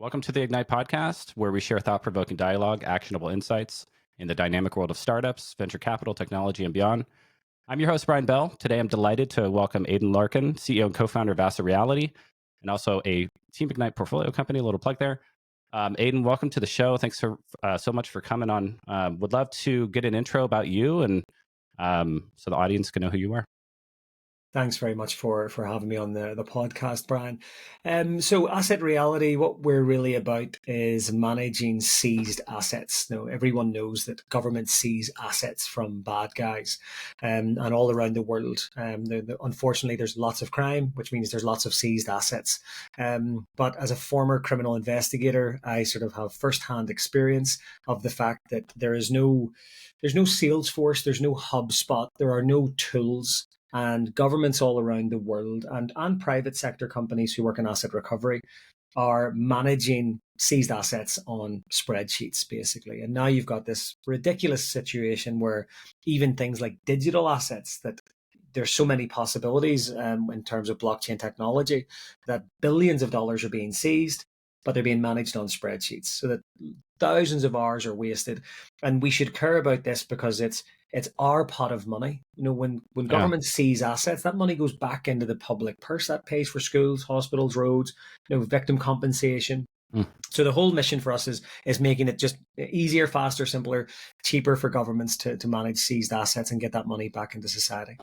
Welcome to the Ignite podcast, where we share thought provoking dialogue, actionable insights in the dynamic world of startups, venture capital, technology, and beyond. I'm your host, Brian Bell. Today, I'm delighted to welcome Aidan Larkin, CEO and co founder of Vasa Reality, and also a Team Ignite portfolio company. A little plug there. Aidan, welcome to the show. Thanks so much for coming on. Would love to get an intro about you and so the audience can know who you are. Thanks very much for having me on the podcast, Brian. So Asset Reality, what we're really about is managing seized assets. Now, everyone knows that governments seize assets from bad guys, and all around the world. Unfortunately, there's lots of crime, which means there's lots of seized assets. But as a former criminal investigator, I sort of have firsthand experience of the fact that there's no Salesforce, there's no HubSpot, there are no tools. And governments all around the world and private sector companies who work in asset recovery are managing seized assets on spreadsheets, basically. And now you've got this ridiculous situation where even things like digital assets, that there's so many possibilities in terms of blockchain technology, that billions of dollars are being seized, but they're being managed on spreadsheets, so that thousands of hours are wasted. And we should care about this because it's our pot of money. You know, when government seize assets, that money goes back into the public purse. That pays for schools, hospitals, roads, victim compensation. So the whole mission for us is making it just easier, faster, simpler, cheaper for governments to manage seized assets and get that money back into society.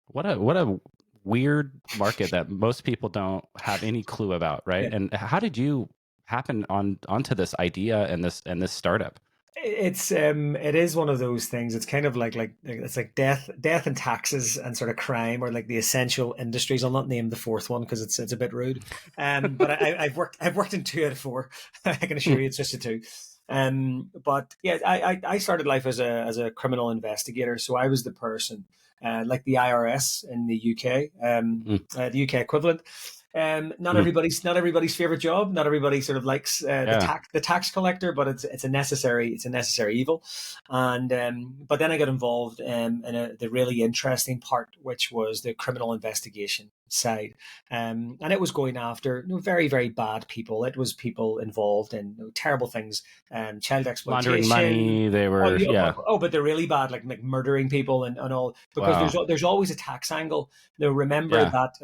What a weird market that most people don't have any clue about, right? Yeah. And how did you happen onto this idea and this startup? It is one of those things. It's kind of like it's like death and taxes and sort of crime, or like the essential industries. I'll not name the fourth one because it's a bit rude. But I've worked in 2 out of 4. I can assure you it's just a 2. But yeah, I started life as a criminal investigator. So I was the person, like the IRS in the UK, the UK equivalent. Not everybody's favorite job. Not everybody sort of likes the tax collector, but it's a necessary evil. And but then I got involved in the really interesting part, which was the criminal investigation side, and it was going after very, very bad people. It was people involved in terrible things, child exploitation, laundering money. They were but they're really bad, like murdering people and all, because there's always a tax angle. Now remember that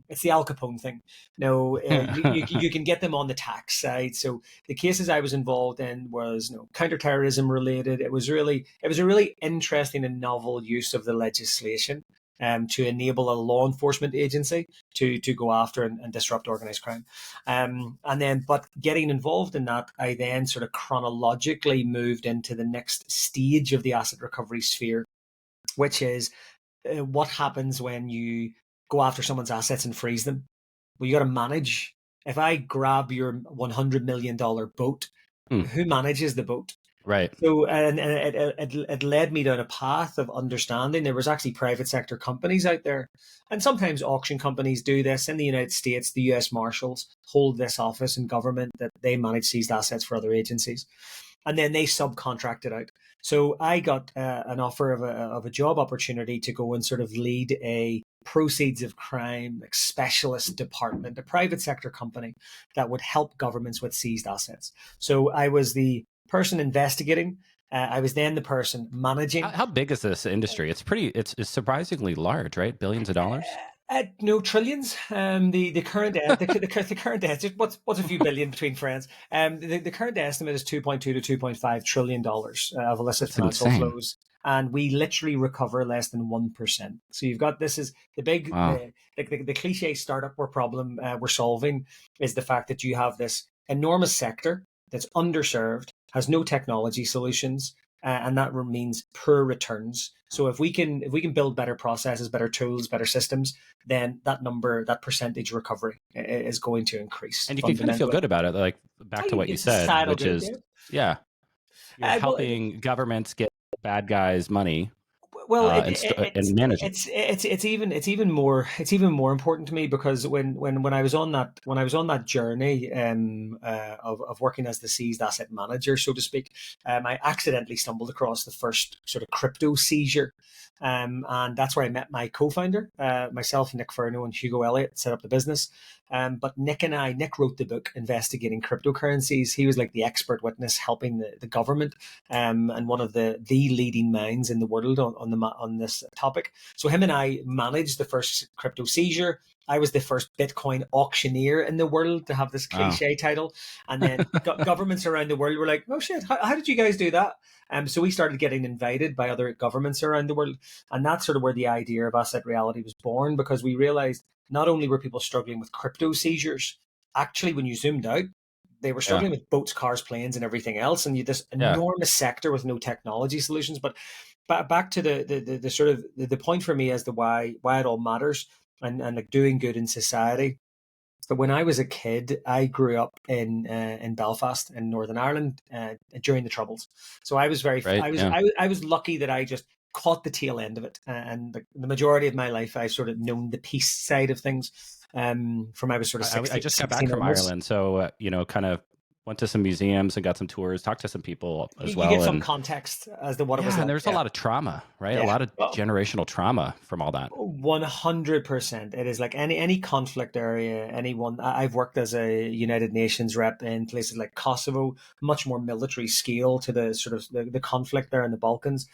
it's the Al Capone thing. You can get them on the tax side. So the cases I was involved in was counterterrorism related. It was a really interesting and novel use of the legislation to enable a law enforcement agency to go after and disrupt organized crime. But getting involved in that, I then sort of chronologically moved into the next stage of the asset recovery sphere, which is what happens when you go after someone's assets and freeze them. Well, you got to manage. If I grab your $100 million boat, who manages the boat? Right. So, and it led me down a path of understanding there was actually private sector companies out there. And sometimes auction companies do this. In the United States, the US Marshals hold this office in government that they manage seized assets for other agencies. And then they subcontract it out. So I got an offer of a job opportunity to go and sort of lead a proceeds of crime, like specialist department, a private sector company that would help governments with seized assets. So I was the person investigating. I was then the person managing. How big is this industry? It's surprisingly large, right? Billions of dollars. No, trillions. The current what's a few billion between friends? The current estimate is $2.2 to $2.5 trillion of illicit financial flows, and we literally recover less than 1%. So you've got, this is the big the cliche startup problem we're solving is the fact that you have this enormous sector that's underserved, has no technology solutions, and that means poor returns. So if we can build better processes, better tools, better systems, then that percentage recovery is going to increase. And you can kind of feel good about it, like back to what you said, which is you're helping governments get bad guys' money. well, and managing. it's even more important to me because when I was on that journey of working as the seized asset manager, so to speak, I accidentally stumbled across the first sort of crypto seizure, and that's where I met my co-founder, myself, Nick Furno, and Hugo Elliott set up the business. But Nick wrote the book investigating cryptocurrencies. He was like the expert witness helping the government, and one of the leading minds in the world on this topic. So him and I managed the first crypto seizure. I was the first Bitcoin auctioneer in the world to have this Wow. cliche title. And then governments around the world were like, oh shit, how did you guys do that? So we started getting invited by other governments around the world. And that's sort of where the idea of Asset Reality was born, because we realized not only were people struggling with crypto seizures, actually, when you zoomed out, they were Yeah. struggling with boats, cars, planes, and everything else. And you this Yeah. enormous sector with no technology solutions. But back to the sort of the point for me as to why it all matters, and like doing good in society. But when I was a kid, I grew up in Belfast in Northern Ireland during the Troubles. So I was very Right. Yeah. I was lucky that I just caught the tail end of it, and the majority of my life I sort of known the peace side of things, from I was sort of I just got back 16 from onwards. Ireland, so kind of went to some museums and got some tours, talked to some people as You get well, some and context as to what it was yeah, and like. there's a Yeah, lot of trauma, right? A yeah. lot of Well, generational trauma from all that. 100%. It is like any conflict area, anyone. I've worked as a United Nations rep in places like Kosovo, much more military scale to the sort of the conflict there in the Balkans.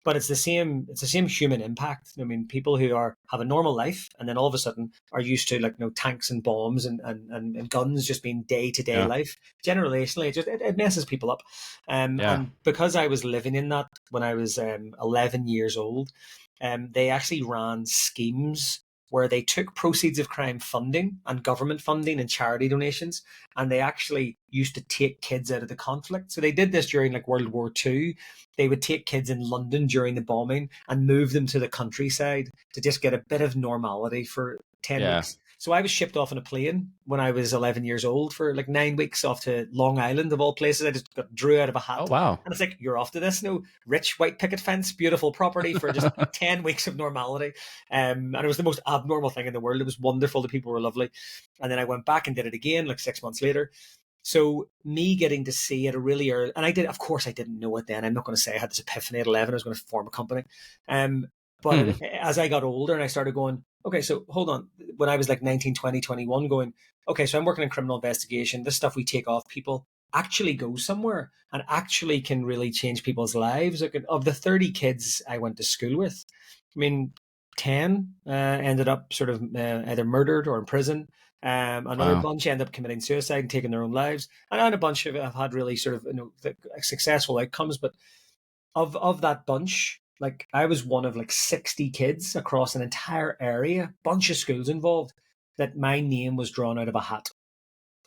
But it's the same human impact. I mean, people who have a normal life and then all of a sudden are used to, like, tanks and bombs and guns just being day to day Yeah. life. Generationally, it messes people up. Yeah. And because I was living in that when I was 11 years old, they actually ran schemes where they took proceeds of crime funding and government funding and charity donations, and they actually used to take kids out of the conflict. So they did this during like World War II. They would take kids in London during the bombing and move them to the countryside to just get a bit of normality for 10 Yeah. weeks. So I was shipped off on a plane when I was 11 years old for like 9 weeks off to Long Island, of all places. I just got drew out of a Oh hat. wow. And it's like, you're off to this, no rich white picket fence, beautiful property for just 10 weeks of normality. And it was the most abnormal thing in the world. It was wonderful. The people were lovely. And then I went back and did it again like 6 months later. So me getting to see it a really early, and I did, of course, I didn't know it then. I'm not going to say I had this epiphany at 11. I was going to form a company. But Hmm. as I got older and I started going, okay, so hold on. When I was like 19, 20, 21, going, okay, so I'm working in criminal investigation. This stuff we take off people actually goes somewhere and actually can really change people's lives. Like, of the 30 kids I went to school with, I mean, 10 ended up sort of either murdered or in prison. Another Wow. bunch end up committing suicide and taking their own lives, and a bunch of have had really sort of successful outcomes. But of that bunch, like I was one of like 60 kids across an entire area, bunch of schools involved, that my name was drawn out of a hat.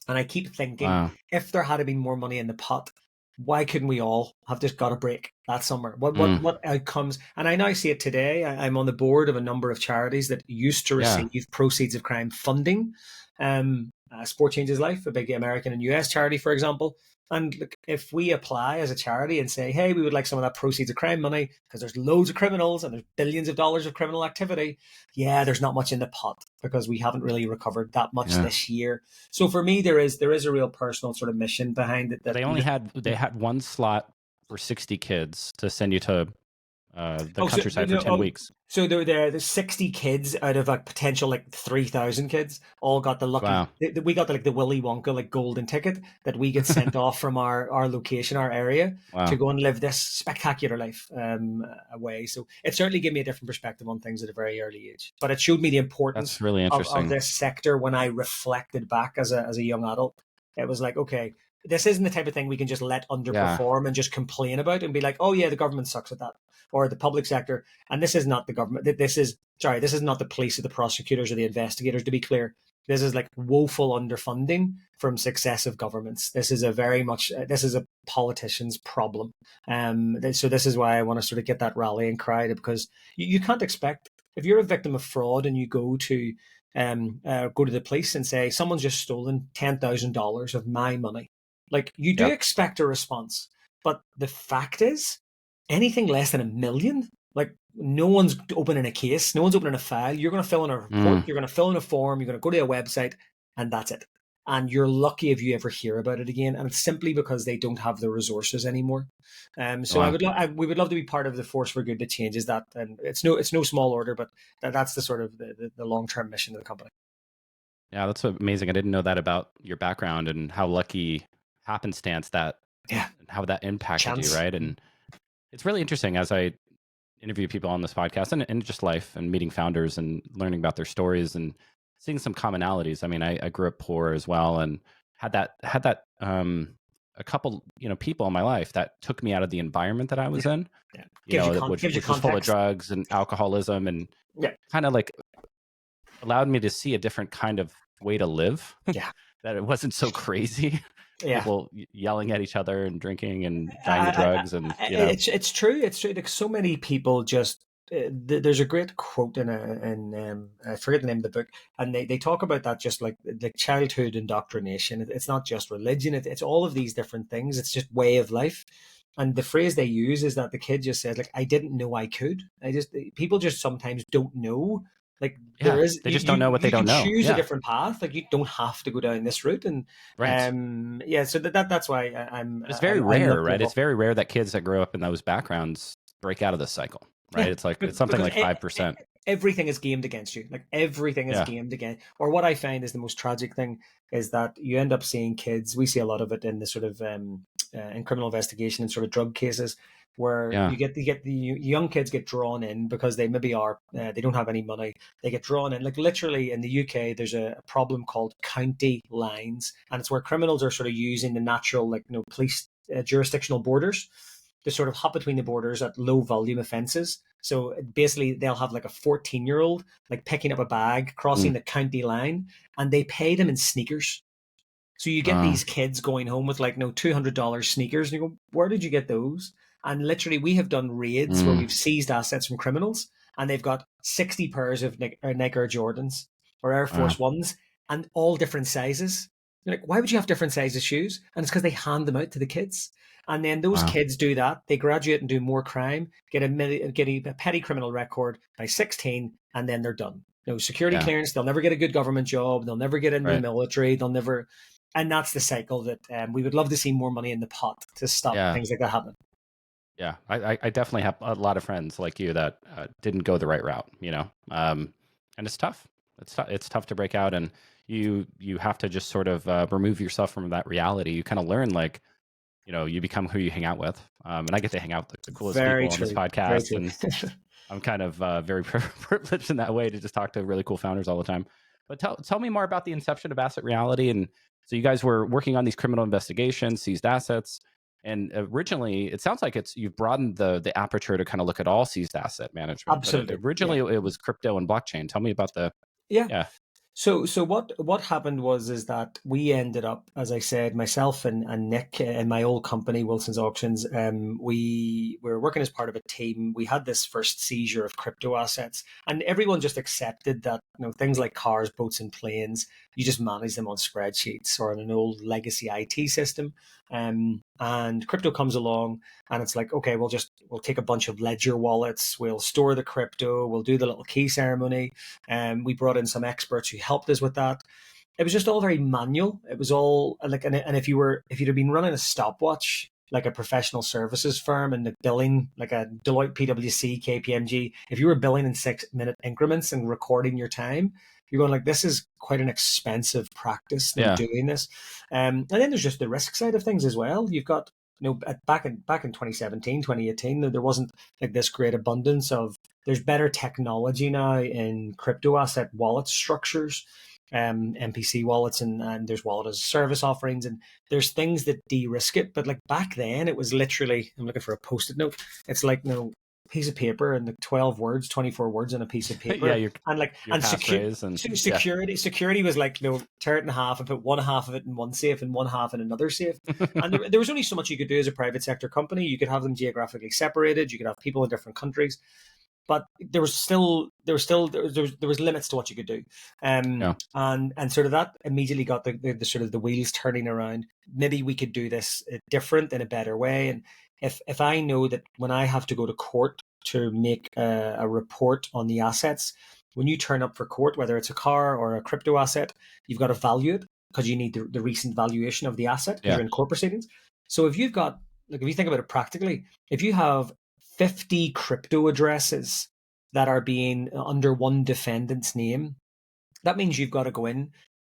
And I keep thinking, Wow. if there had been more money in the pot, why couldn't we all have just got a break that summer? What Mm. what what outcomes? And I now see it today. I'm on the board of a number of charities that used to Yeah. receive proceeds of crime funding. Sport Changes Life, a big American and US charity, for example. And look, if we apply as a charity and say, hey, we would like some of that proceeds of crime money because there's loads of criminals and there's billions of dollars of criminal activity, yeah, there's not much in the pot because we haven't really recovered that much Yeah. this year. So for me, there is a real personal sort of mission behind it So that they had one slot for 60 kids to send you to the oh so countryside for 10 weeks. so there's 60 kids out of a potential like 3,000 kids all got the lucky Wow. we got the Willy Wonka like golden ticket that we get sent off from our location, our area, to Wow. go and live this spectacular life away. So it certainly gave me a different perspective on things at a very early age, but it showed me the importance That's really of interesting. this sector when I reflected back as a young adult. It was like, okay, this isn't the type of thing we can just let Yeah. underperform and just complain about and be like, oh yeah, the government sucks at that, or the public sector. And this is not the government. This is not the police or the prosecutors or the investigators, to be clear. This is like woeful underfunding from successive governments. This is a politician's problem. So this is why I want to sort of get that rallying cry, because you can't expect, if you're a victim of fraud and you go to the police and say someone's just stolen $10,000 of my money, like you do Yep. expect a response. But the fact is, anything less than 1 million, like no one's opening a case, no one's opening a file. You're going to fill in a report, Mm. you're going to fill in a form, you're going to go to a website, and that's it. And you're lucky if you ever hear about it again. And it's simply because they don't have the resources anymore. So Wow. we would love to be part of the force for good that changes that. And it's no small order, but that's the sort of the long term mission of the company. Yeah, that's amazing. I didn't know that about your background and how lucky happenstance that Yeah, how that impacted you, chance. right? And it's really interesting as I interview people on this podcast and just life and meeting founders and learning about their stories and seeing some commonalities. I mean, I grew up poor as well and had that a couple, people in my life that took me out of the environment that I was Yeah, in, yeah. Gives you which gives you was full of context. drugs and alcoholism and Yeah, kind of like allowed me to see a different kind of way to live yeah, that it wasn't so crazy. yeah. People yelling at each other and drinking and buying the drugs and It's true. It's true. Like so many people just. There's a great quote I forget the name of the book, and they talk about that just like the childhood indoctrination. It's not just religion; it's all of these different things. It's just way of life, and the phrase they use is that the kid just says like, "I didn't know I could." I just people just sometimes don't know. Like there yeah, is they just don't know what they you can don't know. choose a Yeah. different path. Like you don't have to go down this route, and Right. yeah. So that's why But it's very I'm rare, lucky right? enough. It's very rare that kids that grow up in those backgrounds break out of this cycle, right? Yeah, It's like it's something because like 5%. everything is gamed against you. Like everything is Yeah. gamed again. Or what I find is the most tragic thing is that you end up seeing kids. We see a lot of it in the sort of in criminal investigation and sort of drug cases, where Yeah. you get the young kids get drawn in because they maybe are they don't have any money. They get drawn in. Like literally in the UK, there's a problem called county lines, and it's where criminals are sort of using the natural police jurisdictional borders to sort of hop between the borders at low volume offences. So basically, they'll have like a 14-year-old like picking up a bag, crossing Mm. the county line, and they pay them in sneakers. So you get Uh, these kids going home with like $200 sneakers, and you go, where did you get those? And literally, we have done raids where mm, we've seized assets from criminals, and they've got 60 pairs of Nike Air Jordans or Air wow. Force Ones, and all different sizes. You're like, why would you have different sizes shoes? And it's because they hand them out to the kids. And then those Wow. kids do that. They graduate and do more crime, get a petty criminal record by 16, and then they're done. No security Yeah. clearance. They'll never get a good government job. They'll never get into the Right. military. They'll never. And that's the cycle that we would love to see more money in the pot to stop Yeah. things like that happening. Yeah. I definitely have a lot of friends like you that didn't go the right route, and it's tough. It's tough to break out, and you have to just sort of remove yourself from that reality. You kind of learn like you become who you hang out with. And I get to hang out with the coolest people Very on this true. Very podcast, true. and I'm kind of very privileged in that way to just talk to really cool founders all the time. But tell me more about the inception of Asset Reality. And so you guys were working on these criminal investigations, seized assets, and originally it sounds like you've broadened the aperture to kind of look at all seized asset management. But Absolutely. Yeah. originally it was crypto and blockchain. Tell me about the Yeah. yeah So what happened was is that we ended up, as I said, myself and Nick and my old company, Wilson's Auctions, we were working as part of a team. We had this first seizure of crypto assets, and everyone just accepted that things like cars, boats, and planes, you just manage them on spreadsheets or on an old legacy IT system. And crypto comes along, and it's like, okay, we'll take a bunch of ledger wallets, we'll store the crypto, we'll do the little key ceremony. We brought in some experts who helped us with that. It was just all very manual. It was all like, and if you'd have been running a stopwatch like a professional services firm and the billing like a Deloitte, PwC, KPMG, if you were billing in 6-minute increments and recording your time, you're going like, this is quite an expensive practice. No, yeah doing this, and then there's just the risk side of things as well. You've got back in 2017, 2018, there wasn't like this great abundance of there's better technology now in crypto asset wallet structures, MPC wallets, and there's wallet as a service offerings, and there's things that de-risk it. But like back then, it was literally, I'm looking for a post-it note. It's like piece of paper and the 12 words, 24 words on a piece of yeah paper, and like your passphrase and yeah security was like tear it in half and put one half of it in one safe and one half in another safe. And there was only so much you could do as a private sector company. You could have them geographically separated. You could have people in different countries, but there was limits to what you could do, yeah and sort of that immediately got the sort of the wheels turning around. Maybe we could do this different in a better way, and if I know that when I have to go to court to make a report on the assets. When you turn up for court, whether it's a car or a crypto asset, you've got to value it because you need the recent valuation of the asset because Yeah. you're in court proceedings. So if you've got, like, if you think about it practically, if you have 50 crypto addresses that are being under one defendant's name, that means you've got to go in,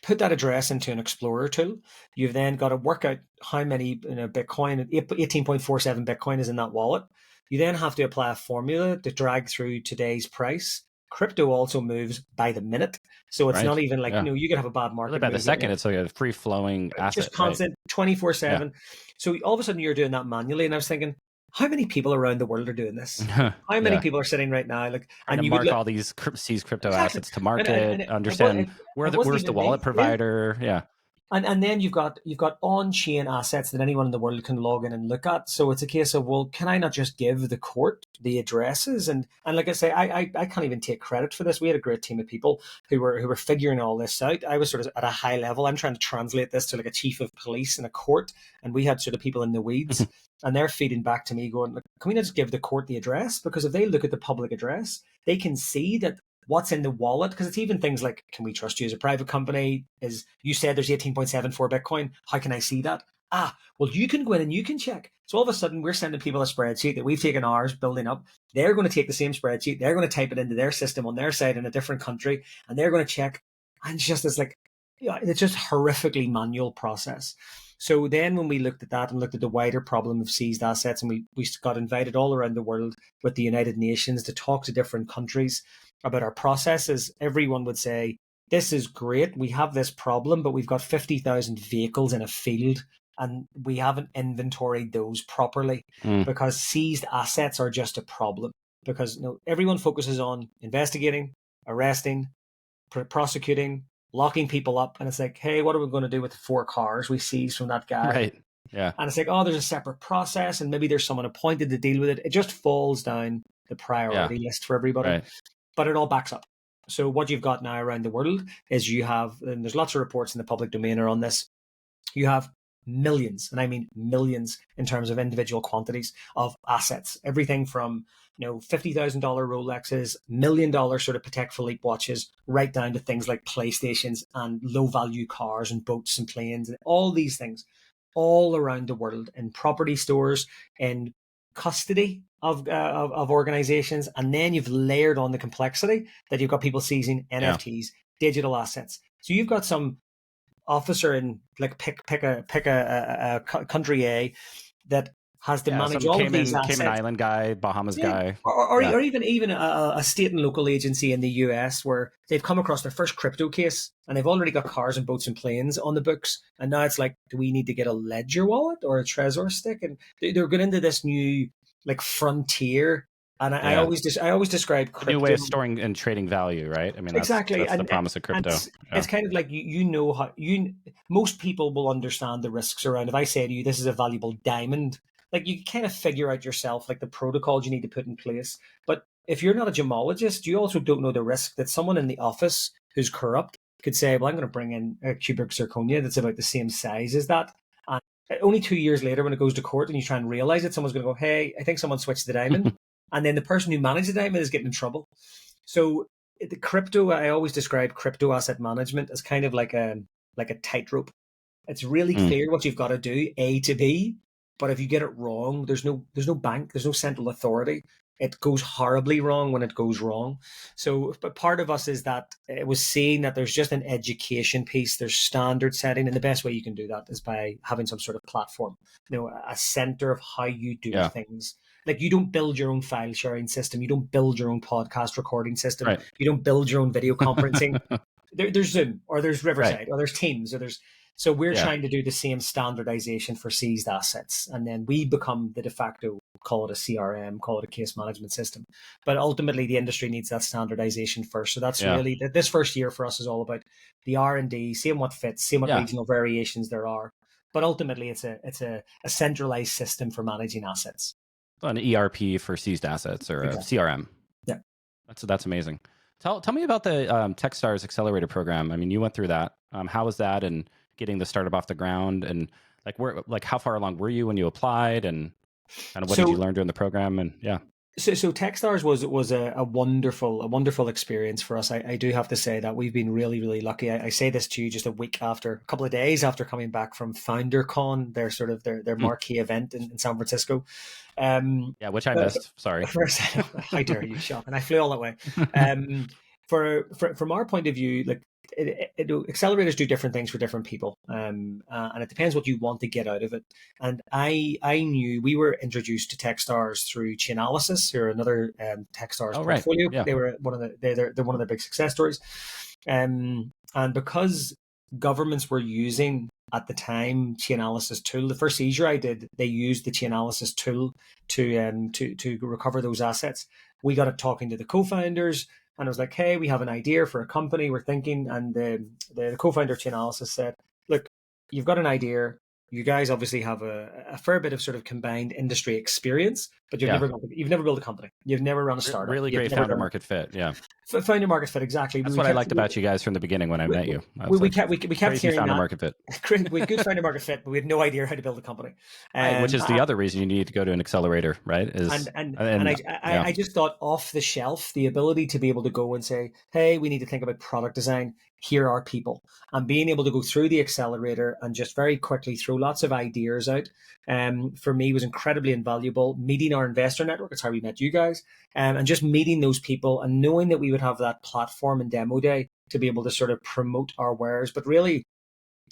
put that address into an Explorer tool. You've then got to work out how many Bitcoin, 18.47 Bitcoin is in that wallet. You then have to apply a formula to drag through today's price. Crypto also moves by the minute. So it's not Right. even like, Yeah. you could have a bad Really market by the move. second, it's like a free flowing asset, Just right? constant Yeah. 24/7. So all of a sudden you're doing that manually. And I was thinking, how many people around the world are doing this? Like, how many Yeah. people are sitting right now? Like, Trying to and you would mark look all these seized crypto exactly, assets to and market, it, was, understand it wasn't where's the even wallet me. Yeah. provider. Yeah. And then you've got on-chain assets that anyone in the world can log in and look at. So it's a case of, well, can I not just give the court the addresses? And like I say, I can't even take credit for this. We had a great team of people who were figuring all this out. I was sort of at a high level. I'm trying to translate this to like a chief of police in a court, and we had sort of people in the weeds, and they're feeding back to me going, look, can we not just give the court the address? Because if they look at the public address, they can see that what's in the wallet, because it's even things like, can we trust you as a private company? Is you said there's 18.74 Bitcoin. How can I see that? Well, you can go in and you can check. So all of a sudden we're sending people a spreadsheet that we've taken hours building up. They're going to take the same spreadsheet. They're going to type it into their system on their side in a different country, and they're going to check. And it's just this like, it's just horrifically manual process. So then when we looked at that and looked at the wider problem of seized assets, and we got invited all around the world with the United Nations to talk to different countries about our processes, everyone would say, this is great. We have this problem, but we've got 50,000 vehicles in a field and we haven't inventoried those properly Mm. because seized assets are just a problem. Because everyone focuses on investigating, arresting, prosecuting, locking people up. And it's like, hey, what are we going to do with the 4 cars we seized from that guy? Right. Yeah. And it's like, oh, there's a separate process and maybe there's someone appointed to deal with it. It just falls down the priority list for everybody. Right. But it all backs up. So what you've got now around the world is you have, and there's lots of reports in the public domain on this, you have millions, and I mean millions in terms of individual quantities of assets. Everything from $50,000 Rolexes, $1 million sort of Patek Philippe watches, right down to things like PlayStations and low value cars and boats and planes and all these things, all around the world in property stores, in custody of organizations, and then you've layered on the complexity that you've got people seizing Yeah. NFTs, digital assets. So you've got some officer in like pick a country A that has to Yeah. manage Some all of these Cayman assets. Island guy, Bahamas Yeah. guy. Or Yeah. even a state and local agency in the US where they've come across their first crypto case and they've already got cars and boats and planes on the books. And now it's like, do we need to get a ledger wallet or a Trezor stick? And they're going into this new like frontier. And I Yeah. always describe A new way crypto of storing and trading value, right? I mean, exactly, that's the and promise of crypto. Yeah. it's kind of like how most people will understand the risks around. If I say to you, this is a valuable diamond, like you kind of figure out yourself like the protocols you need to put in place. But if you're not a gemologist, you also don't know the risk that someone in the office who's corrupt could say, well, I'm going to bring in a cubic zirconia that's about the same size as that. And only 2 years later, when it goes to court and you try and realize it, someone's going to go, hey, I think someone switched the diamond. And then the person who managed the diamond is getting in trouble. So the crypto, I always describe crypto asset management as kind of like a tightrope. It's really Mm. clear what you've got to do, A to B. But if you get it wrong, there's no bank, there's no central authority. It goes horribly wrong when it goes wrong. So, but part of us is that it was seeing that there's just an education piece, there's standard setting, and the best way you can do that is by having some sort of platform, a center of how you do Yeah. things. Like you don't build your own file sharing system, you don't build your own podcast recording system, Right. you don't build your own video conferencing. There's Zoom or there's Riverside Right. or there's Teams or there's so we're Yeah. trying to do the same standardization for seized assets, and then we become the de facto, call it a CRM, call it a case management system. But ultimately, the industry needs that standardization first. So that's Yeah. really this first year for us is all about the R&D, seeing what fits, seeing what Yeah. regional variations there are. But ultimately, it's a centralized system for managing assets. An ERP for seized assets or a CRM. Yeah. That's amazing. Tell me about the TechStars Accelerator program. I mean, you went through that. How was that and getting the startup off the ground? And how far along were you when you applied? And kind of what did you So learn during the program? And yeah. So Techstars was a wonderful experience for us. I do have to say that we've been really lucky. I say this to you just a couple of days after coming back from FounderCon, their sort of their Hmm. marquee event in San Francisco. Um, Yeah, which I but missed. Sorry. first, how dare you, shocking! I flew all that way. Um, from our point of view, like accelerators do different things for different people, and it depends what you want to get out of it. And I knew we were introduced to Techstars through Chainalysis, who are another Techstars Oh, right. portfolio. Yeah. They were one of they're one of their big success stories. And because governments were using at the time Chainalysis tool, the first seizure I did, they used the Chainalysis tool to recover those assets. We got it talking to the co-founders, and I was like, "Hey, we have an idea for a company. We're thinking." And the co-founder of Chainalysis said, "Look, you've got an idea. You guys obviously have a fair bit of sort of combined industry experience, but Yeah. you've never built a company. You've never run a startup. Really You've great never founder done market fit. Yeah. founder market fit exactly. That's what I liked about you guys from the beginning when I met you. I was We like, kept crazy hearing founder that. market fit. We had good founder market fit, but we had no idea how to build a company. Right. Which Um, is the other reason you need to go to an accelerator, right? Is, and and yeah. I just thought off the shelf, the ability to be able to go and say, hey, we need to think about product design. Here are people, and being able to go through the accelerator and just very quickly throw lots of ideas out. For me was incredibly invaluable. Meeting our investor network, it's how we met you guys, and just meeting those people and knowing that we would have that platform and demo day to be able to sort of promote our wares. But really,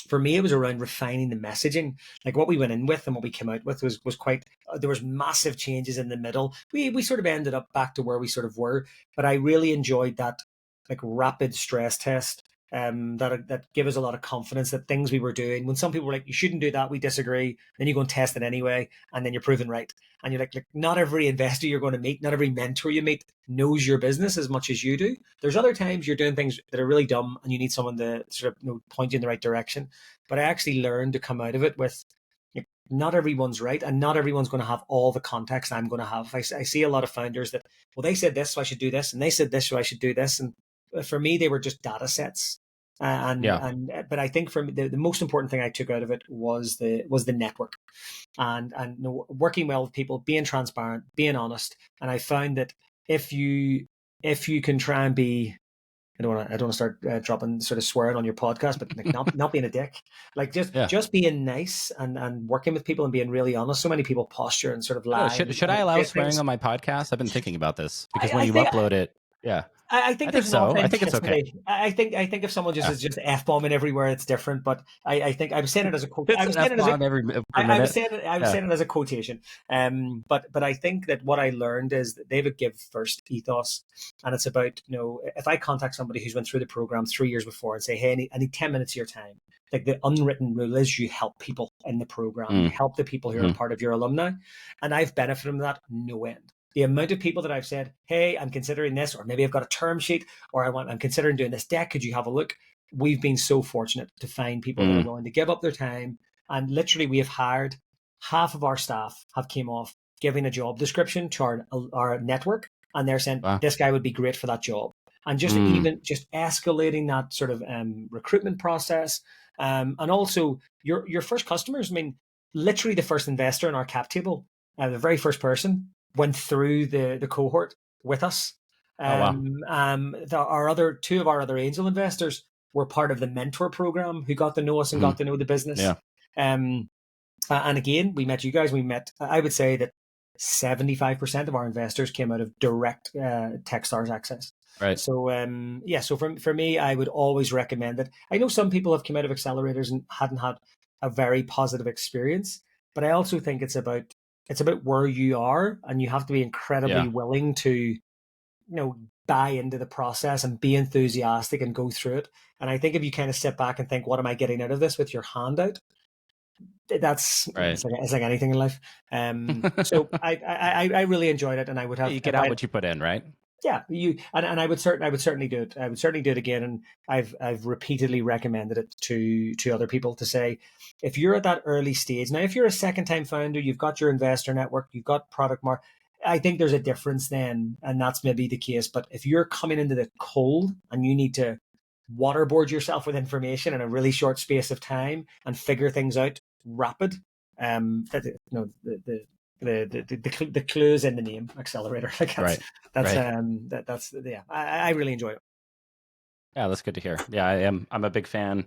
for me, it was around refining the messaging. Like what we went in with and what we came out with was quite. There was massive changes in the middle. We sort of ended up back to where we sort of were, but I really enjoyed that like rapid stress test. That gave us a lot of confidence that things we were doing. When some people were like, "You shouldn't do that," we disagree. Then you go and test it anyway, and then you're proven right. And you're like not every investor you're going to meet, not every mentor you meet knows your business as much as you do. There's other times you're doing things that are really dumb, and you need someone to sort of point you in the right direction. But I actually learned to come out of it with not everyone's right, and not everyone's going to have all the context I'm going to have. I see a lot of founders that, well, they said this, so I should do this, and they said this, so I should do this. And for me, they were just data sets. Yeah. But I think for me, the most important thing I took out of it was the network and working well with people, being transparent, being honest. And I found that if you can try and be, I don't want to start dropping sort of swearing on your podcast, but like not being a dick, like Yeah. just being nice and working with people and being really honest. So many people posture and sort of I don't know. lie Should I and allow say swearing things. on my podcast? I've been thinking about this because when I you think upload it, yeah, I think I think there's an so. I think it's okay. authenticity. I think if someone just Yeah. is just f bombing everywhere, it's different. But I think I was saying it as a quote. I It's was an saying F it as a bomb per I was minute. saying it. I was Yeah. saying it as a quotation. But I think that what I learned is that they have a give first ethos, and it's about if I contact somebody who's went through the program 3 years before and say, hey, I need 10 minutes of your time. Like the unwritten rule is you help people in the program. You Mm. help the people who are Hmm. part of your alumni, and I've benefited from that no end. The amount of people that I've said, hey, I'm considering this, or maybe I've got a term sheet, or I'm considering doing this deck. Could you have a look? We've been so fortunate to find people that are Mm. willing to give up their time. And literally, we have hired half of our staff have came off giving a job description to our network, and they're saying Wow. this guy would be great for that job. And just Mm. even just escalating that sort of recruitment process, and also your first customers. I mean, literally the first investor in our cap table, the very first person went through the cohort with us. Oh, wow. Our other two of our other angel investors were part of the mentor program who got to know us and Hmm. got to know the business. Yeah. Um, and again, we met you guys. I would say that 75% of our investors came out of direct Techstars access. Right. So yeah, so for me, I would always recommend it. I know some people have come out of accelerators and hadn't had a very positive experience, but I also think it's about where you are, and you have to be incredibly Yeah. willing to buy into the process and be enthusiastic and go through it. And I think if you kind of sit back and think, what am I getting out of this with your hand out? That's Right. it's like anything in life. So I really enjoyed it, and I would Yeah, have you get if out I what you put in, right? yeah you and I would certainly do it. I would certainly do it again, and I've repeatedly recommended it to other people to say, if you're at that early stage now, if you're a second time founder, you've got your investor network, you've got product mark. I think there's a difference then, and that's maybe the case. But if you're coming into the cold and you need to waterboard yourself with information in a really short space of time and figure things out rapid, that The clues in the name accelerator. Like Right. that's Right. that's yeah. I really enjoy it. Yeah, that's good to hear. Yeah, I am. I'm a big fan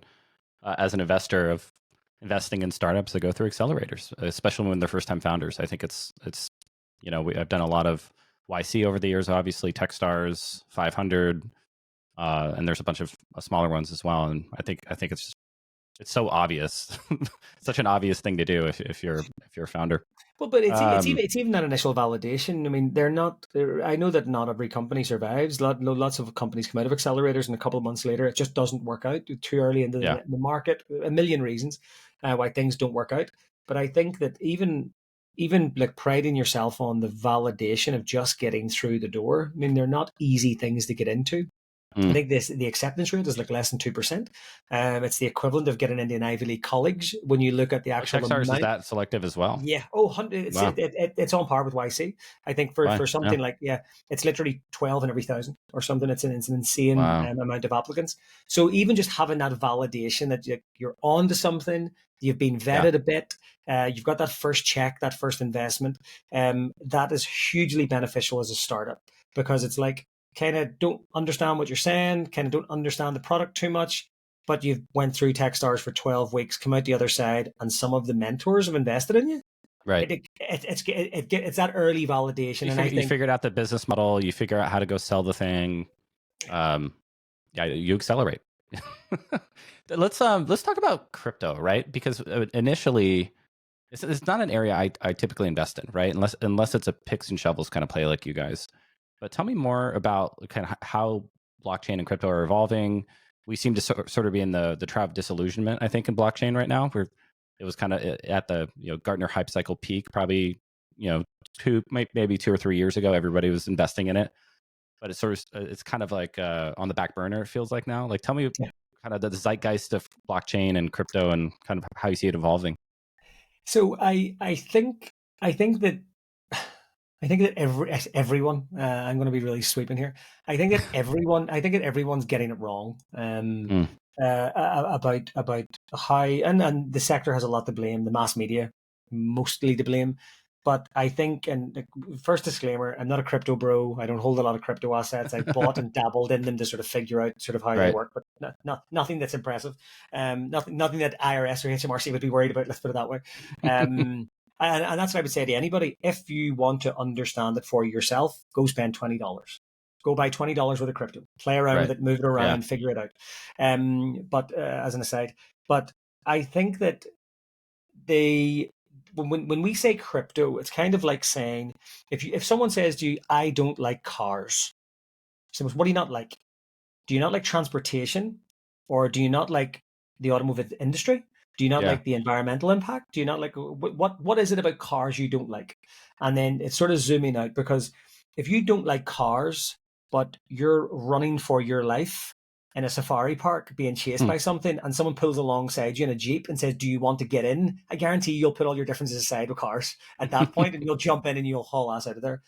as an investor of investing in startups that go through accelerators, especially when they're first time founders. I think it's I've done a lot of YC over the years, obviously Techstars, 500, and there's a bunch of smaller ones as well. And I think it's so obvious, such an obvious thing to do if you're a founder. Well, but Um, it's even that initial validation. I mean, they're not. I know that not every company survives. Lots of companies come out of accelerators, and a couple of months later, it just doesn't work out. Too early into yeah, the market. A million reasons why things don't work out. But I think that even like priding yourself on the validation of just getting through the door. I mean, they're not easy things to get into. I mm. think the acceptance rate is like less than 2%. It's the equivalent of getting into an Ivy League college when you look at the Oh, actual Techstars is amount. that selective as well. Yeah. Oh, 100, Wow, it's on par with YC. I think fine, for yeah, something like, yeah, it's literally 12 in every thousand or something. It's an insane wow, amount of applicants. So even just having that validation that you're on to something, you've been yeah, vetted a bit, you've got that first check, that first investment, that is hugely beneficial as a startup because it's like kind of don't understand what you're saying, kind of don't understand the product too much, but you've went through Techstars for 12 weeks, come out the other side, and some of the mentors have invested in you. right. It's that early validation, and I You think figured out the business model. You figure out how to go sell the thing. Um, yeah, you accelerate. Let's talk about crypto, right? Because initially, it's not an area I typically invest in, right? Unless it's a picks and shovels kind of play like you guys. But tell me more about kind of how blockchain and crypto are evolving. We seem to sort of be in the trap of disillusionment, I think, in blockchain right now, where it was kind of at the Gartner hype cycle peak, probably maybe 2 or 3 years ago. Everybody was investing in it, but it's kind of like on the back burner. It feels like now. Like, tell me yeah. kind of the zeitgeist of blockchain and crypto and kind of how you see it evolving. So I think that everyone. I'm going to be really sweeping here. I think that everyone's getting it wrong. Mm, About how and the sector has a lot to blame. The mass media mostly to blame. But I think, and first disclaimer, I'm not a crypto bro. I don't hold a lot of crypto assets. I've bought and dabbled in them to sort of figure out sort of how they right. work, but nothing that's impressive. Nothing that IRS or HMRC would be worried about. Let's put it that way. Um, and that's what I would say to anybody. If you want to understand it for yourself, go spend $20. Go buy $20 worth of crypto. Play around with Right. it, move it Yeah. around, figure it out. But as an aside, but I think that they when we say crypto, it's kind of like saying if someone says to you, "I don't like cars," so what do you not like? Do you not like transportation, or do you not like the automotive industry? Do you not Yeah. like the environmental impact? Do you not like what is it about cars you don't like? And then it's sort of zooming out because if you don't like cars, but you're running for your life in a safari park being chased Hmm. by something and someone pulls alongside you in a Jeep and says, "Do you want to get in?" I guarantee you'll put all your differences aside with cars at that point and you'll jump in and you'll haul ass out of there.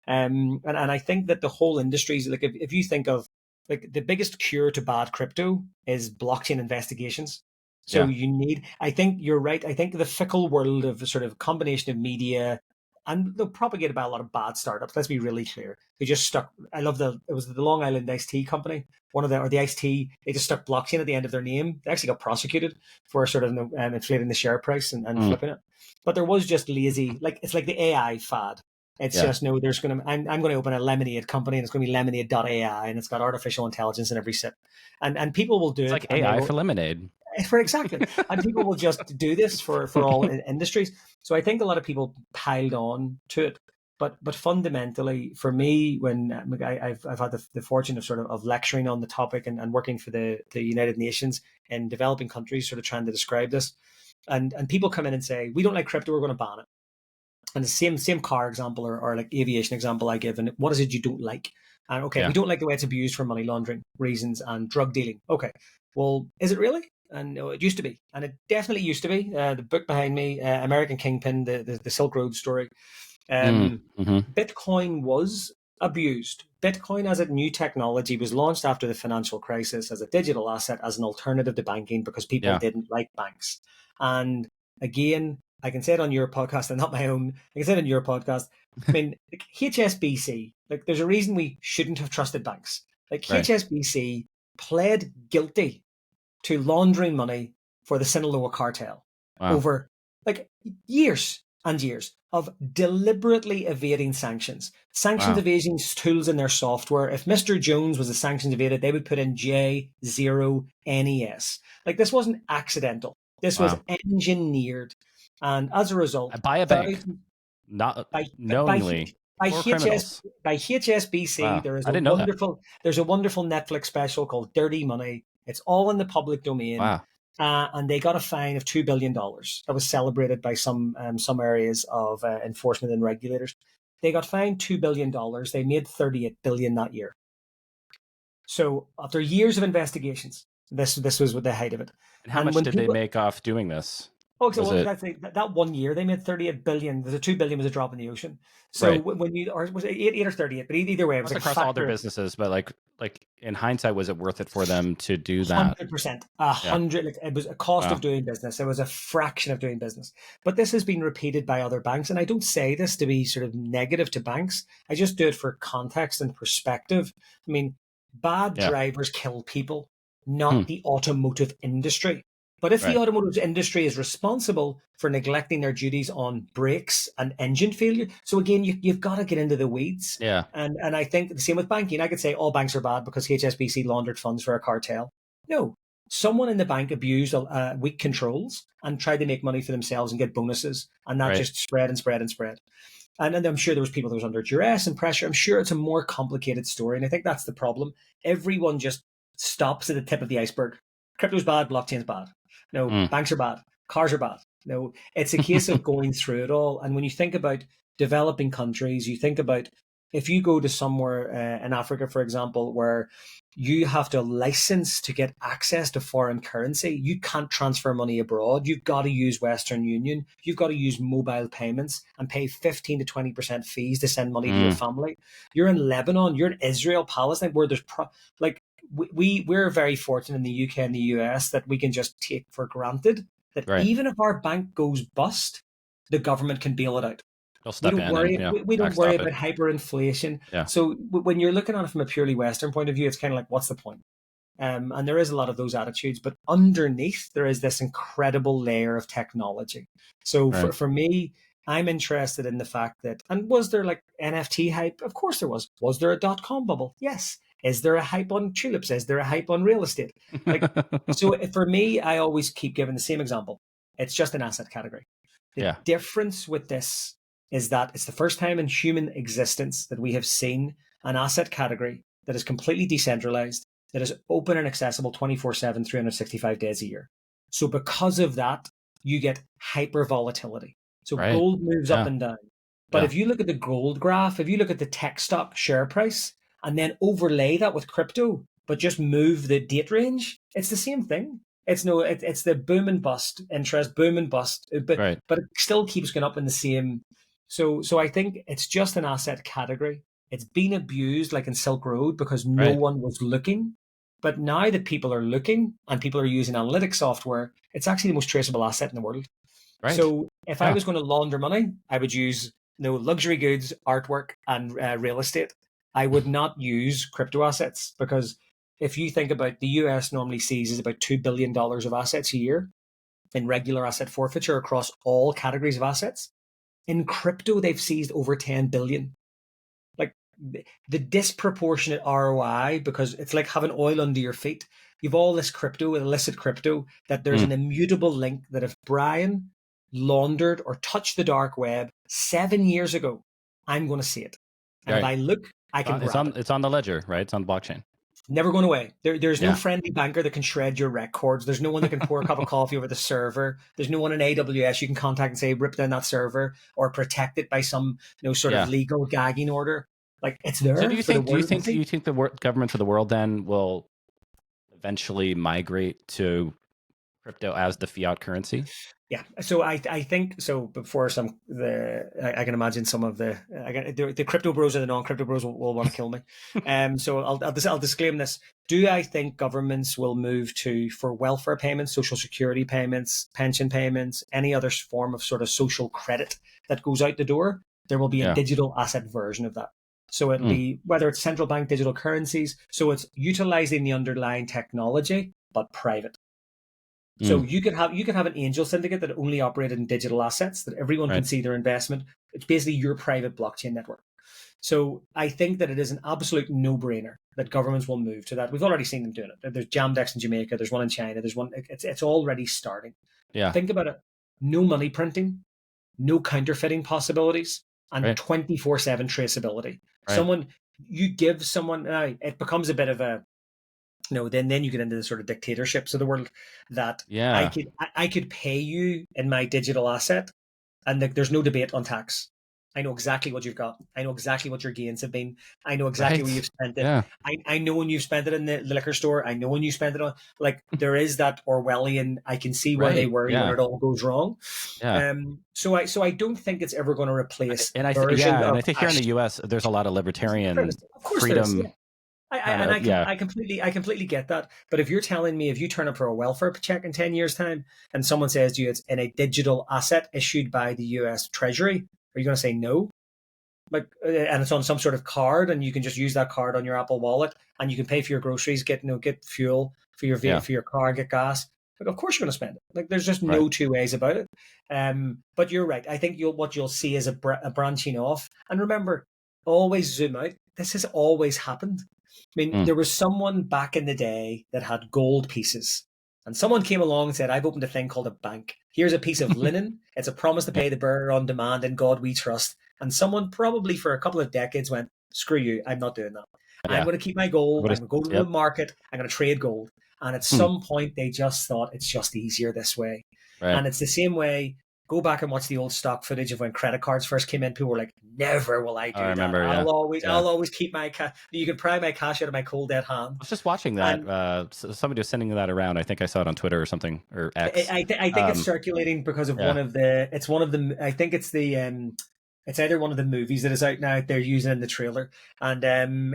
And I think that the whole industry is like if you think of like the biggest cure to bad crypto is blockchain investigations. So Yeah. you need, I think you're right. I think the fickle world of sort of combination of media and they're propagated by a lot of bad startups. Let's be really clear. They just stuck. I love it was the Long Island iced tea company, one of the, or the iced tea. They just stuck blockchain at the end of their name. They actually got prosecuted for sort of inflating the share price and Mm, flipping it. But there was just lazy, like it's like the AI fad. It's yeah. just no, I'm going to open a lemonade company and it's going to be lemonade.ai and it's got artificial intelligence in every sip. And people will do It's it like and they AI will for lemonade. for exactly. And people will just do this for all industries. So I think a lot of people piled on to it. But fundamentally, for me, when I've had the fortune of sort of lecturing on the topic and working for the United Nations in developing countries, sort of trying to describe this, and people come in and say, "We don't like crypto, we're going to ban it." And the same car example or like aviation example I give, and what is it you don't like? And okay, we Yeah. don't like the way it's abused for money laundering reasons and drug dealing. Okay, well, is it really? And it used to be, and it definitely used to be. The book behind me, American Kingpin, the Silk Road story. Mm, Um, hmm. Bitcoin was abused. Bitcoin as a new technology was launched after the financial crisis as a digital asset as an alternative to banking because people Yeah. didn't like banks. And again, I can say it on your podcast and not my own. I can say it on your podcast. I mean, like HSBC, like there's a reason we shouldn't have trusted banks. Like Right. HSBC pled guilty to laundering money for the Sinaloa cartel Wow. over like years and years of deliberately evading sanctions. Sanctions Wow. evasion tools in their software. If Mr. Jones was a sanctions evaded, they would put in J0NES. Like this wasn't accidental. This was Wow. engineered. And as a result, By a bank, thousands not by by knowingly, by for HS criminals. by HSBC, Wow. I didn't know that. there's a wonderful Netflix special called Dirty Money. It's all in the public domain, Wow. and they got a fine of $2 billion. That was celebrated by some areas of enforcement and regulators. They got fined $2 billion. They made 38 billion that year. So after years of investigations, this was the height of it. And how And much when did they people make off doing this? Oh, so Was well, it that 1 year they made 38 billion. There's a 2 billion was a drop in the ocean. So right? when you or was it eight or 38? But either way, it was That's like a across all their factor businesses, but like in hindsight, was it worth it for them to do that? 100%, Yeah. 100. Like, it was a cost of Wow. doing business. It was a fraction of doing business. But this has been repeated by other banks, and I don't say this to be sort of negative to banks. I just do it for context and perspective. I mean, bad Yeah. drivers kill people, Hmm. not the automotive industry. But if the Right. automotive industry is responsible for neglecting their duties on brakes and engine failure, so again, you've got to get into the weeds. Yeah. And I think the same with banking. I could say all banks are bad because HSBC laundered funds for a cartel. No, someone in the bank abused weak controls and tried to make money for themselves and get bonuses, and that Right. just spread and spread and spread. And I'm sure there was people that was under duress and pressure. I'm sure it's a more complicated story, and I think that's the problem. Everyone just stops at the tip of the iceberg. Crypto's bad, blockchain's bad. No, Mm. banks are bad, cars are bad. No, it's a case of going through it all. And when you think about developing countries, you think about if you go to somewhere in Africa, for example, where you have to license to get access to foreign currency. You can't transfer money abroad. You've got to use Western Union. You've got to use mobile payments and pay 15 to 20% fees to send money to your Mm. family. You're in Lebanon, you're in Israel, Palestine, where there's like we're very fortunate in the UK and the US that we can just take for granted that Right. even if our bank goes bust, the government can bail it out. They'll We step don't in and worry. We don't worry backstop about it. hyperinflation. Yeah. So when you're looking at it from a purely Western point of view, it's kind of like, what's the point? And there is a lot of those attitudes, but underneath there is this incredible layer of technology. So Right. for me, I'm interested in the fact that, and was there like NFT hype? Of course there was. Was there a dot-com bubble? Yes. Is there a hype on tulips? Is there a hype on real estate? Like, so for me, I always keep giving the same example. It's just an asset category. The Yeah. difference with this is that it's the first time in human existence that we have seen an asset category that is completely decentralized, that is open and accessible 24/7, 365 days a year. So because of that, you get hyper volatility. So Right. gold moves up Yeah. and down. But Yeah. if you look at the gold graph, if you look at the tech stock share price and then overlay that with crypto, but just move the date range, it's the same thing. It's the boom and bust interest, boom and bust, Right. but it still keeps going up in the same. So I think it's just an asset category. It's been abused like in Silk Road because no Right. one was looking. But now that people are looking and people are using analytics software, it's actually the most traceable asset in the world. Right. So if I Yeah. was going to launder money, I would use luxury goods, artwork, and real estate. I would not use crypto assets because if you think about the US normally seizes about $2 billion of assets a year in regular asset forfeiture across all categories of assets. In crypto, they've seized over 10 billion. Like the disproportionate ROI, because it's like having oil under your feet. You've all this crypto, illicit crypto, that there's Mm. an immutable link that if Brian laundered or touched the dark web 7 years ago, I'm going to see it. And if Right. I look, I can grab it. It's on the ledger, right? It's on the blockchain. Never going away. There's no Yeah. friendly banker that can shred your records. There's no one that can pour a cup of coffee over the server. There's no one in AWS you can contact and say, rip down that server or protect it by some sort Yeah. of legal gagging order. Like it's So there do you for the think world to see. the governments of the world then will eventually migrate to crypto as the fiat currency? Yeah, so I think so. Before I can imagine some of the crypto bros and the non-crypto bros will want to kill me. So I'll disclaim this. Do I think governments will move to for welfare payments, social security payments, pension payments, any other form of sort of social credit that goes out the door? There will be a Yeah. digital asset version of that. So it'll Mm, be whether it's central bank digital currencies. So it's utilizing the underlying technology but private. So mm, you could have an angel syndicate that only operated in digital assets that everyone can right. see their investment. It's basically your private blockchain network. So I think that it is an absolute no-brainer that governments will move to that. We've already seen them doing it. There's Jamdex in Jamaica. There's one in China. There's one. It's already starting. Yeah. Think about it. No money printing, no counterfeiting possibilities, and Right. 24/7 traceability. Right. Someone you give someone, it becomes a bit of a then you get into the sort of dictatorships of the world that I Yeah. could I could pay you in my digital asset, and there's no debate on tax. I know exactly what you've got. I know exactly what your gains have been. I know exactly where you've Right. spent it. Yeah. I know when you've spent it in the liquor store. I know when you spent it on, like, there is that Orwellian. I can see where they Right. worry when Yeah. it all goes wrong. Yeah. So I don't think it's ever going to replace And versions yeah, and of I think here in cash. the U.S. there's a lot of libertarian Of course there is. Yeah. freedom kind And of. Yeah. I completely get that. But if you're telling me if you turn up for a welfare check in 10 years' time and someone says to you it's in a digital asset issued by the US Treasury, are you going to say no? Like, and it's on some sort of card, and you can just use that card on your Apple Wallet, and you can pay for your groceries, get fuel for your Yeah. for your car, get gas. Like, of course you're going to spend it. Like, there's just Right. no two ways about it. But you're right. I think what you'll see is a branching off. And remember, always zoom out. This has always happened. I mean, Mm. there was someone back in the day that had gold pieces. And someone came along and said, I've opened a thing called a bank. Here's a piece of linen. It's a promise to Yeah. pay the bearer on demand. In God we trust. And someone probably for a couple of decades went, screw you, I'm not doing that. I'm Yeah. going to keep my gold. I'm Everybody's. going to go to the Yep. market. I'm going to trade gold. And at Hmm. some point, they just thought it's just easier this way. Right. And it's the same way. Go back and watch the old stock footage of when credit cards first came in. People were like, "Never will I I do that. remember. Yeah. Yeah. I'll always keep my cash. You can pry my cash out of my cold dead hand." I was just watching that. And Somebody was sending that around. I think I saw it on Twitter or something or X. I think it's Um. circulating because of Yeah. one of the I think it's either one of the movies that is out now. They're using in the trailer, and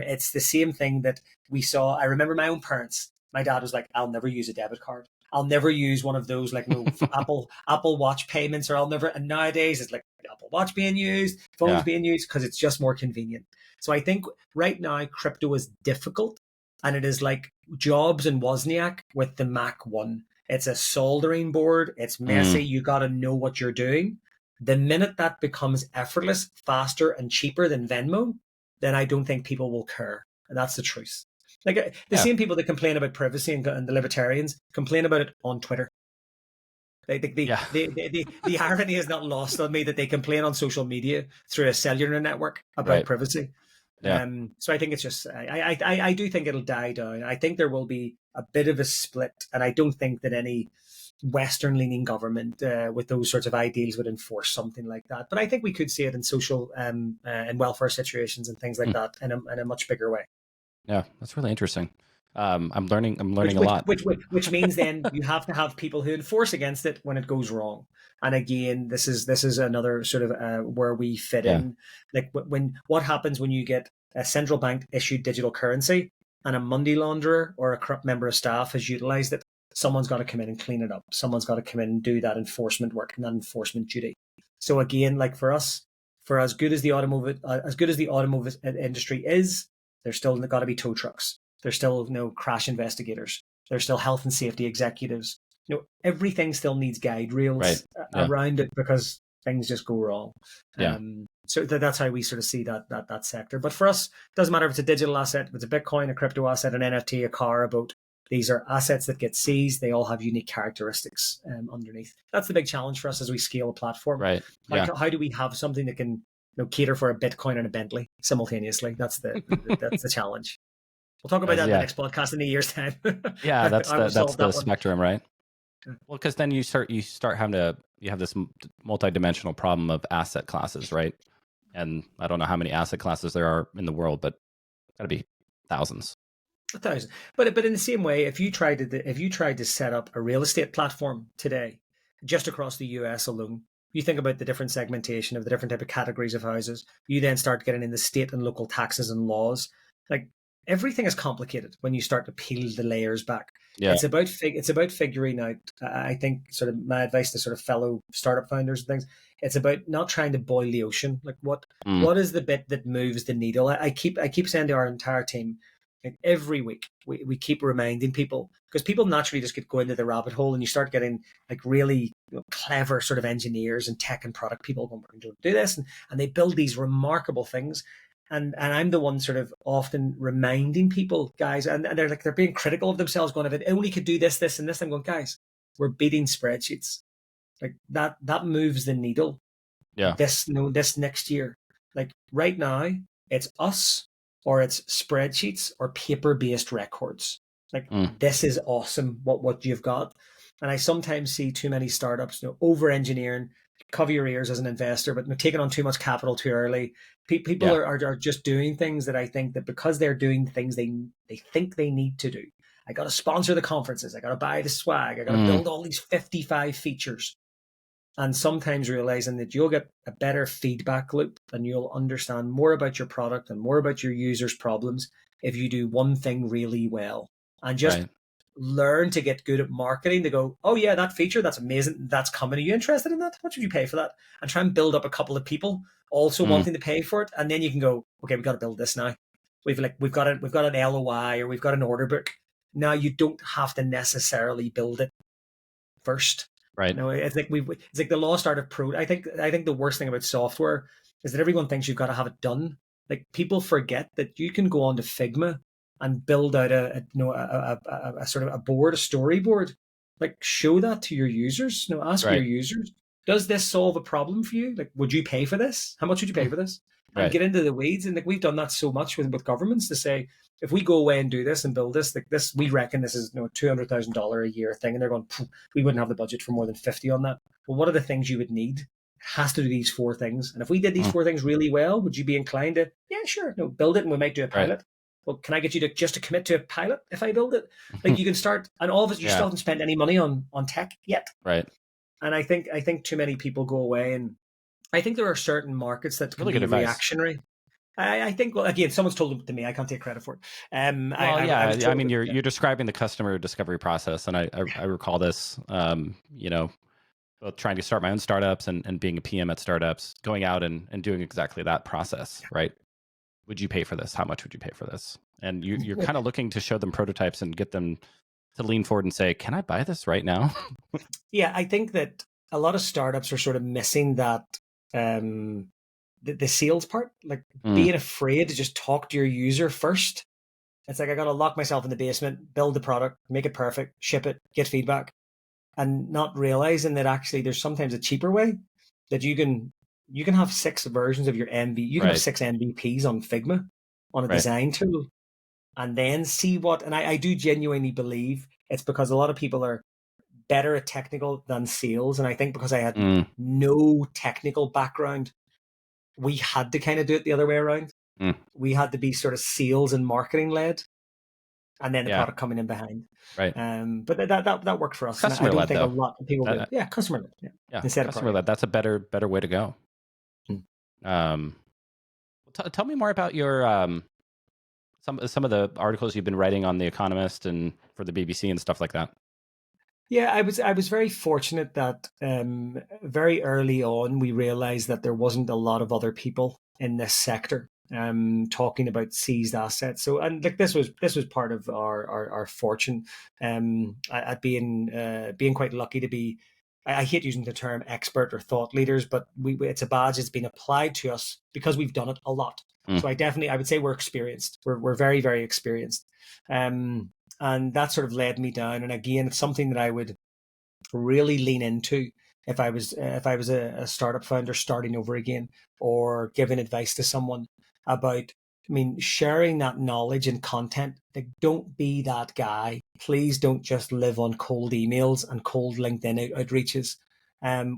it's the same thing that we saw. I remember my own parents. My dad was like, "I'll never use a debit card. I'll never use one of those like no Apple Watch payments, or I'll never." And nowadays it's like Apple Watch being used, phones Yeah. being used because it's just more convenient. So I think right now crypto is difficult, and it is like Jobs and Wozniak with the Mac One. It's a soldering board. It's Mm. messy. You got to know what you're doing. The minute that becomes effortless, faster, and cheaper than Venmo, then I don't think people will care. And that's the truth. Like the Yeah. same people that complain about privacy and the libertarians complain about it on Twitter. Like Yeah. the irony is not lost on me that they complain on social media through a cellular network about Right. privacy. Yeah. So I think it's just I do think it'll die down. I think there will be a bit of a split, and I don't think that any Western leaning government with those sorts of ideals would enforce something like that. But I think we could see it in social and welfare situations and things like Hmm. that in a much bigger way. Yeah. That's really interesting. I'm learning. I'm Which learning a which lot. which which means then you have to have people who enforce against it when it goes wrong. And again, this is another sort of where we fit Yeah. in. Like when what happens when you get a central bank issued digital currency and a money launderer or a corrupt member of staff has utilized it, someone's got to come in and clean it up. Someone's got to come in and do that enforcement work and that enforcement duty. So again, like for us, for as good as the automotive industry is, there's still got to be tow trucks. There's still crash investigators. There's still health and safety executives. Everything still needs guide Right. rails Yeah. around it because things just go wrong. Yeah. So that's how we sort of see that sector. But for us, it doesn't matter if it's a digital asset, if it's a Bitcoin, a crypto asset, an NFT, a car, a boat. These are assets that get seized. They all have unique characteristics underneath. That's the big challenge for us as we scale a platform. Right. Like, Yeah. how do we have something that can cater for a Bitcoin and a Bentley simultaneously? That's the challenge. We'll talk about that in the Yeah. next podcast in a year's time. Yeah. That's I will that's solve the that one. spectrum, right? Well, because then you start having to you have this multi-dimensional problem of asset classes, right? And I don't know how many asset classes there are in the world, but got to be thousands. 1,000. But in the same way, if you tried to set up a real estate platform today, just across the US alone. You think about the different segmentation of the different type of categories of houses. You then start getting in the state and local taxes and laws. Like everything is complicated when you start to peel the layers back. Yeah. It's about figuring out. I think sort of my advice to sort of fellow startup founders and things. It's about not trying to boil the ocean. Like Mm. what is the bit that moves the needle? I keep saying to our entire team, like every week we keep reminding people because people naturally just get go into the rabbit hole and you start getting like really clever sort of engineers and tech and product people going, we're going to do this, and they build these remarkable things. And I'm the one sort of often reminding people, guys, and they're being critical of themselves, going, if it only could do this, this, and this. I'm going, guys, we're beating spreadsheets. Like that moves the needle Yeah. this next year. Like right now, it's us or it's spreadsheets or paper-based records. Like Mm. this is awesome what you've got. And I sometimes see too many startups, over engineering, cover your ears as an investor, but taking on too much capital too early. People Yeah. are just doing things that I think that because they're doing things they think they need to do. I got to sponsor the conferences. I got to buy the swag. I got to Mm. build all these 55 features. And sometimes realizing that you'll get a better feedback loop and you'll understand more about your product and more about your users' problems if you do one thing really well and just Right. learn to get good at marketing to go, oh yeah, that feature, that's amazing, that's coming. Are you interested in that? What should you pay for that? And try and build up a couple of people also Mm. wanting to pay for it. And then you can go, okay, we've got to build this now. We've got an LOI or we've got an order book. Now you don't have to necessarily build it first. Right. No, it's like the lost art of pro. I think the worst thing about software is that everyone thinks you've got to have it done. Like people forget that you can go on to Figma and build out a sort of a board, a storyboard. Like show that to your users. Ask your Right. users, does this solve a problem for you? Like, would you pay for this? How much would you pay Mm. for this? And Right. get into the weeds. And like we've done that so much with governments to say, if we go away and do this and build this, like this, we reckon this is $200,000 a year thing, and they're going, we wouldn't have the budget for more than 50 on that. Well, what are the things you would need? It has to do these four things. And if we did these Mm. four things really well, would you be inclined to, yeah, sure, no, build it and we might do a Right. pilot? Well, can I get you to just to commit to a pilot if I build it? Like you can start, and all of it, you still Yeah. haven't spent any money on tech yet. Right. And I think too many people go away, and I think there are certain markets that can Really good be advice. reactionary. I think, well, again, someone's told it to me. I can't take credit for it. Well, I was yeah. I told mean, it. you're describing the customer discovery process, and I recall this. Both trying to start my own startups and being a PM at startups, going out and doing exactly that process. Right. Would you pay for this? How much would you pay for this? And you're kind of looking to show them prototypes and get them to lean forward and say, "Can I buy this right now?" Yeah, I think that a lot of startups are sort of missing that the sales part, like Mm. being afraid to just talk to your user first. It's like I got to lock myself in the basement, build the product, make it perfect, ship it, get feedback, and not realizing that actually there's sometimes a cheaper way that you can have six versions of your MV. You can have Right. six MVPs on Figma on a Right. design tool, and then see what. And I do genuinely believe it's because a lot of people are better at technical than sales. And I think because I had Mm. no technical background, we had to kind of do it the other way around. Mm. We had to be sort of sales and marketing led, and then the Yeah. product coming in behind. Right. But that worked for us. And I Customer don't led think a though. lot of people do. That, Yeah, customer led. Yeah, yeah. instead of Customer product. led. That's a better way to go. Hmm. Tell me more about your some of the articles you've been writing on The Economist and for the BBC and stuff like that. Yeah, I was very fortunate that very early on we realized that there wasn't a lot of other people in this sector talking about seized assets. So and like this was part of our fortune at being quite lucky to be. I hate using the term expert or thought leaders, but it's a badge that's been applied to us because we've done it a lot. Mm. So I would say we're experienced. We're very, very experienced. And that sort of led me down. And again, it's something that I would really lean into if I was a startup founder starting over again or giving advice to someone about. I mean, sharing that knowledge and content. Like, don't be that guy. Please don't just live on cold emails and cold LinkedIn outreaches,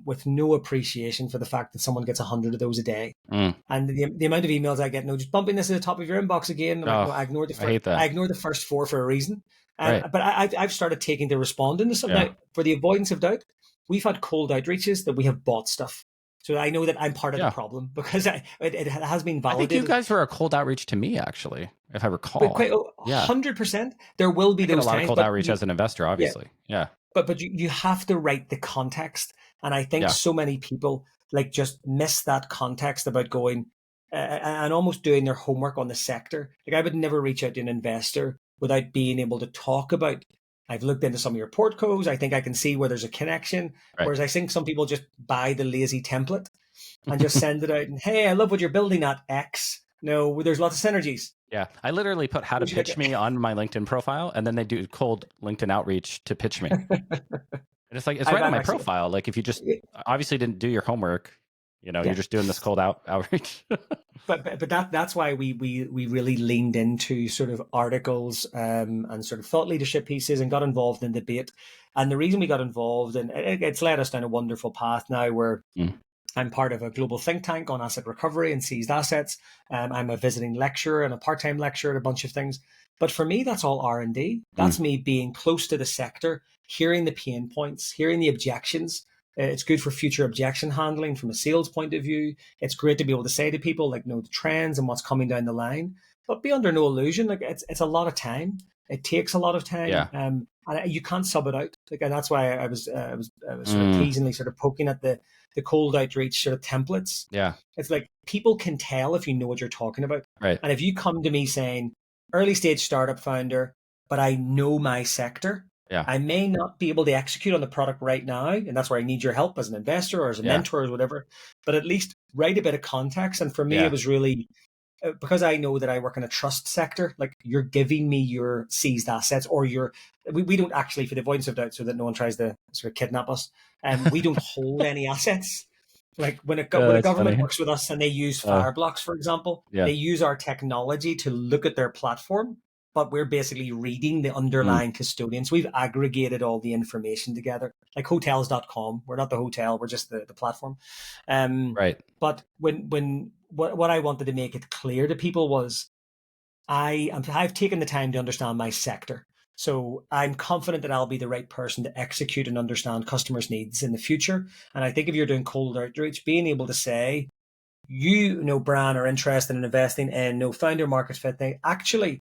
with no appreciation for the fact that someone gets 100 of those a day. Mm. And the amount of emails I get, no, just bumping this at the top of your inbox again. I'm like, no, Oh, I hate I that. ignore the first four for a reason. Right. But I've started taking to responding to something Yeah. now for the avoidance of doubt. we've had cold outreaches that we have bought stuff. So I know that I'm part of the Yeah. problem because it has been I think you validated. guys were a cold outreach to me, actually, if I But recall. quite Yeah. 100%, there will be I get a those lot of times, cold but outreach as an investor, yeah, obviously. Yeah. but you have to write the context, and I think Yeah. so many people like just miss that context about going and almost doing their homework on the sector. Like I would never reach out to an investor without being able to talk about. I've looked into some of your portcos. I think I can see where there's a connection. Right. Whereas I think some people just buy the lazy template and just send it out. And hey, I love what you're building at X. No, there's lots of synergies. Yeah. I literally put how to pitch me on my LinkedIn profile, and then they do cold LinkedIn outreach to pitch me. And it's like, it's right on I've my actually, profile. Like, if you just obviously didn't do your homework, you're yeah. just doing this cold outreach. But that's why we really leaned into sort of articles and sort of thought leadership pieces and got involved in debate. And the reason we got involved, and it's led us down a wonderful path now where Mm. I'm part of a global think tank on asset recovery and seized assets. I'm a visiting lecturer and a part-time lecturer at a bunch of things. But for me, that's all R&D. Mm. That's me being close to the sector, hearing the pain points, hearing the objections. It's good for future objection handling from a sales point of view. It's great to be able to say to people, like, know the trends and what's coming down the line. But be under no illusion, like it's a lot of time. It takes a lot of time, Yeah. and you can't sub it out. Like, and that's why I was sort of Mm. teasingly sort of poking at the cold outreach sort of templates. Yeah. It's like people can tell if you know what you're talking about. Right. And if you come to me saying, early stage startup founder, but I know my sector, Yeah. I may not be able to execute on the product right now. And that's where I need your help as an investor or as a Yeah. mentor or whatever. But at least write a bit of context. And for me, Yeah. it was really because I know that I work in a trust sector, like you're giving me your seized assets or we don't actually, for the avoidance of doubt, so that no one tries to sort of kidnap us, we don't hold any assets. Like when when a That's government funny. works with us and they use Fireblocks, for example, Yeah. they use our technology to look at their platform, but we're basically reading the Mm. underlying custodian. So we've aggregated all the information together, like hotels.com. We're not the hotel, we're just the platform. Right. But what I wanted to make it clear to people was I've taken the time to understand my sector. So I'm confident that I'll be the right person to execute and understand customers' needs in the future. And I think if you're doing cold outreach, being able to say, Brian, are interested in investing in founder market fit thing. Actually,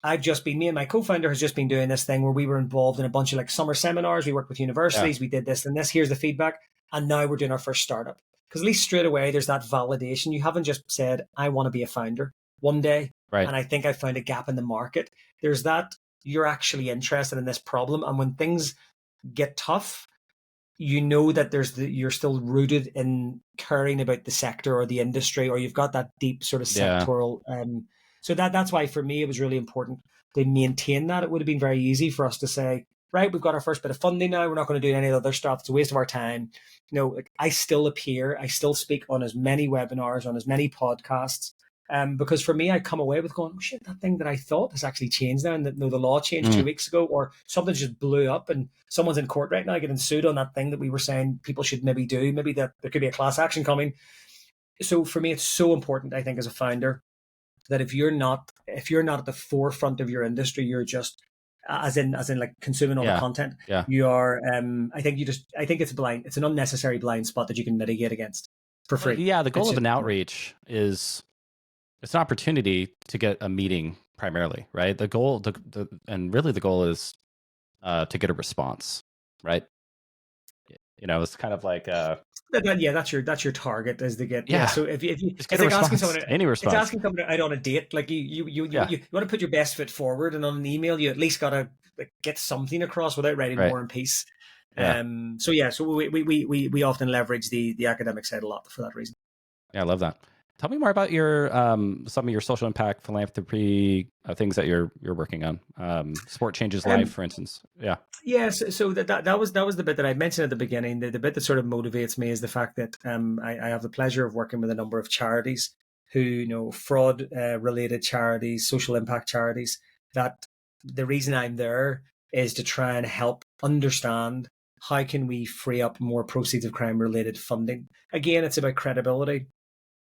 me and my co-founder has just been doing this thing where we were involved in a bunch of like summer seminars. We worked with Yeah. universities. We did this and this. Here's the feedback. And now we're doing our first startup. Because at least straight away, there's that validation. You haven't just said, I want to be a founder one day. Right. And I think I found a gap in the market. There's that you're actually interested in this problem. And when things get tough, you know that you're still rooted in caring about the sector or the industry, or you've got that deep sort of Yeah. sectoral. So that's why for me it was really important to maintain that. It would have been very easy for us to say, right, we've got our first bit of funding now. We're not going to do any other stuff. It's a waste of our time. Like I still appear, I still speak on as many webinars, on as many podcasts. Because for me, I come away with going, oh shit, that thing that I thought has actually changed now, and that the law changed Mm. 2 weeks ago, or something just blew up, and someone's in court right now getting sued on that thing that we were saying people should maybe do. Maybe that there could be a class action coming. So for me, it's so important, I think, as a founder, that if you're not at the forefront of your industry, you're just as in like consuming all the Yeah. content. Yeah. You are. I think it's an unnecessary blind spot that you can mitigate against for Well, free. yeah. The It's goal of just an outreach is it's an opportunity to get a meeting primarily, right? The goal, and really the goal is to get a response, right? It's kind of like yeah, that's your target is to get yeah, So if you just get it's a like asking response, someone any it's response. asking someone out on a date. Like Yeah. you want to put your best foot forward, and on an email you at least got to like, get something across without writing Right. War and Peace. Yeah. So we often leverage the academic side a lot for that reason. Yeah. I love that. Tell me more about your some of your social impact philanthropy things that you're working on. Sport changes life, Um, for instance. Yeah. so that was the bit that I mentioned at the beginning. The bit that sort of motivates me is the fact that I have the pleasure of working with a number of charities who fraud related charities, social impact charities. That the reason I'm there is to try and help understand how can we free up more proceeds of crime related funding. Again, it's about credibility.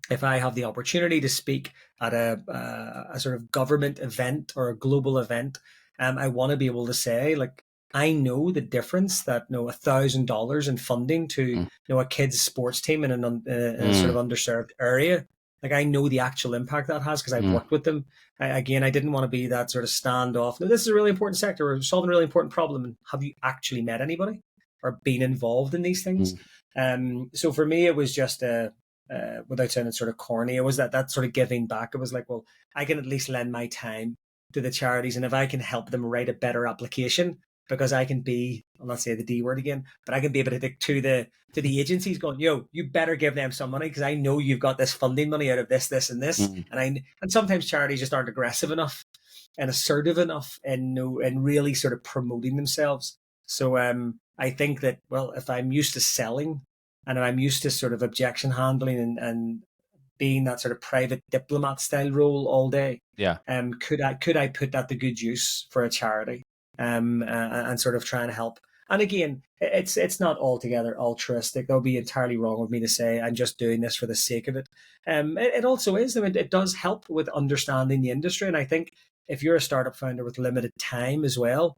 If I have the opportunity to speak at a sort of government event or a global event, I want to be able to say, like, I know the difference that $1,000 in funding to Mm. a kid's sports team in a sort Mm. of underserved area. Like I know the actual impact that has because I've Mm. worked with them. Again, I didn't want to be that sort of standoff. No, this is a really important sector. We're solving a really important problem. And have you actually met anybody or been involved in these things? Mm. So for me, it was just without sounding sort of corny, it was that sort of giving back. It was like, well, I can at least lend my time to the charities, and if I can help them write a better application, because I can be, I'll not say the D word again, but I can be able to to the agencies going, yo, you better give them some money because I know you've got this funding money out of this, and this, Mm. and sometimes charities just aren't aggressive enough and assertive enough and really sort of promoting themselves. So I think that, well, if I'm used to selling and I'm used to sort of objection handling and being that sort of private diplomat style role all day, Yeah. could I put that to good use for a charity, and sort of try and help? And again, it's not altogether altruistic. That would be entirely wrong of me to say I'm just doing this for the sake of it. It also is. I mean, it does help with understanding the industry, and I think if you're a startup founder with limited time as well,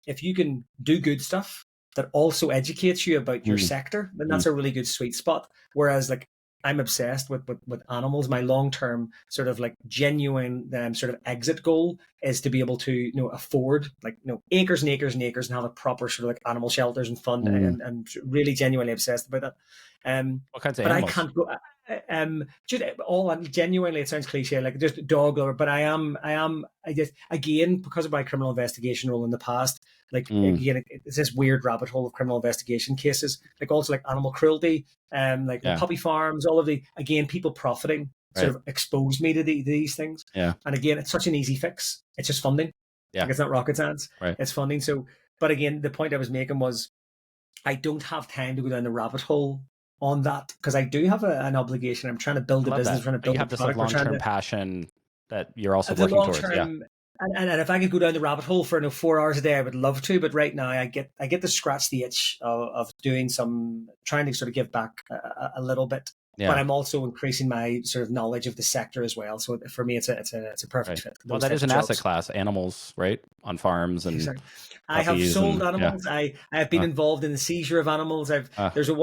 if you can do good stuff that also educates you about your Mm. sector, then Mm. that's a really good sweet spot. Whereas like I'm obsessed with animals. My long term sort of like genuine sort of exit goal is to be able to afford like acres and acres and acres and have a proper sort of like animal shelters and fund, Mm. and really genuinely obsessed about that. What kinds of But I animals? can't go. Just all genuinely, it sounds cliche, like just dog lover. But I just again because of my criminal investigation role in the past, like Mm. again, it's this weird rabbit hole of criminal investigation cases, like also like animal cruelty, like the Yeah. puppy farms, all of the again people profiting sort Right. of exposed me to these things. Yeah. And again, it's such an easy fix. It's just funding. Yeah. Like it's not rocket science. Right. It's funding. So, but again, the point I was making was I don't have time to go down the rabbit hole on that because I do have an obligation. I'm trying to build I a love business, that. trying to But you build a have this like product. We're long trying term to passion that you're also the working long towards. Yeah. term. And if I could go down the rabbit hole for 4 hours a day, I would love to. But right now, I get to scratch the itch of doing some trying to sort of give back a little bit. But Yeah. I'm also increasing my sort of knowledge of the sector as well. So for me, it's a perfect Right. fit. Well, Those that is types of an asset jobs. class, animals, right? On farms and Exactly. I have puppies sold and yeah. animals. I have been Uh, involved in the seizure of animals. I've uh, there's a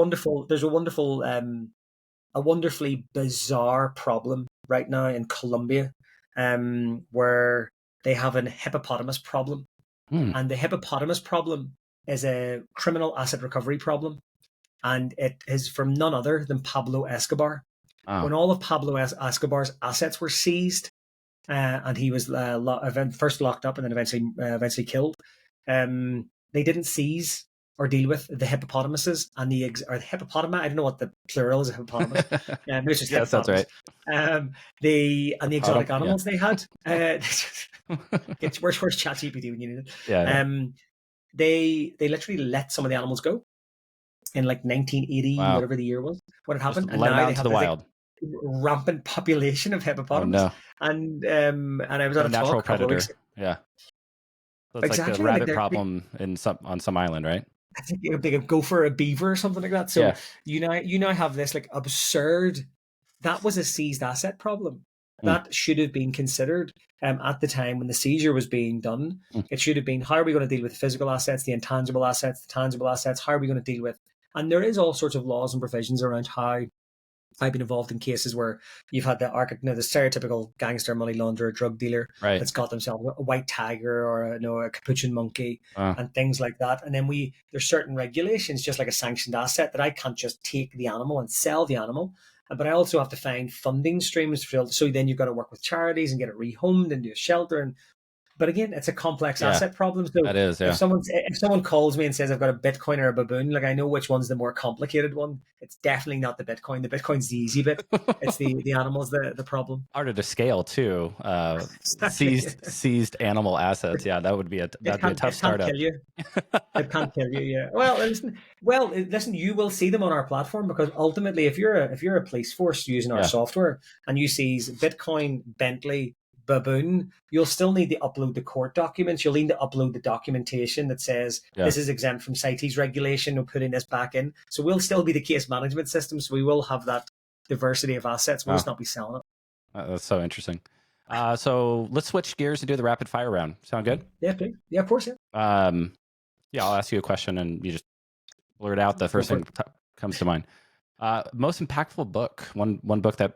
wonderfully bizarre problem right now in Colombia, where they have an hippopotamus problem, hmm. and the hippopotamus problem is a criminal asset recovery problem, and it is from none other than Pablo Escobar. Oh. When all of Pablo Escobar's assets were seized, and he was first locked up and then eventually killed. They didn't seize or deal with the hippopotamuses and or the hippopotami. I don't know what the plural is of hippopotamus. Maybe it's just Yes, that's hippopotamus. right. The exotic Yeah. animals they had. Where's ChatGPT when you need it? Yeah. Yeah. They literally let some of the animals go in like 1980, Wow. whatever the year was, when it Just happened, and let them now out they into have the this like wild. rampant population of Oh hippopotamus. no. And I was They're at a a talk natural a couple of weeks predator. ago. Yeah. So it's like the Exactly, like rabbit problem on some island, right? I think they could go for a beaver or something like that. So Yeah. you now have this like absurd. That was a seized asset problem. Mm. That should have been considered at the time when the seizure was being done. Mm. It should have been, how are we going to deal with the physical assets, the intangible assets, the tangible assets? How are we going to deal with? And there is all sorts of laws and provisions around how. I've been involved in cases where you've had the stereotypical gangster, money launderer, drug dealer Right. that's got themselves a white tiger or a capuchin monkey Wow. and things like that. And then there's certain regulations, just like a sanctioned asset, that I can't just take the animal and sell the animal. But I also have to find funding streams so then you've got to work with charities and get it rehomed and do a shelter. But again, it's a complex Yeah. asset problem. So That is. Yeah. if someone calls me and says I've got a Bitcoin or a baboon, like I know which one's the more complicated one. It's definitely not the Bitcoin. The Bitcoin's the easy bit. It's the animals the problem. Harder to scale too. Exactly. Seized animal assets. Yeah, that'd be a tough It can't startup. kill you. It can't kill you. Yeah. Listen. You will see them on our platform because ultimately, if you're a police force using our Yeah. software and you seize Bitcoin, Bentley, baboon, you'll still need to upload the court documents. You'll need to upload the documentation that says Yeah. this is exempt from CITES regulation. We're putting this back in. So we'll still be the case management system. So we will have that diversity of assets. We'll Wow. just not be selling it. That's so interesting. So let's switch gears and do the rapid fire round. Sound good? Yeah, please. Yeah, of course. Yeah. Yeah, I'll ask you a question and you just blurt out the Go first for thing it. that comes to mind. Most impactful book, one book that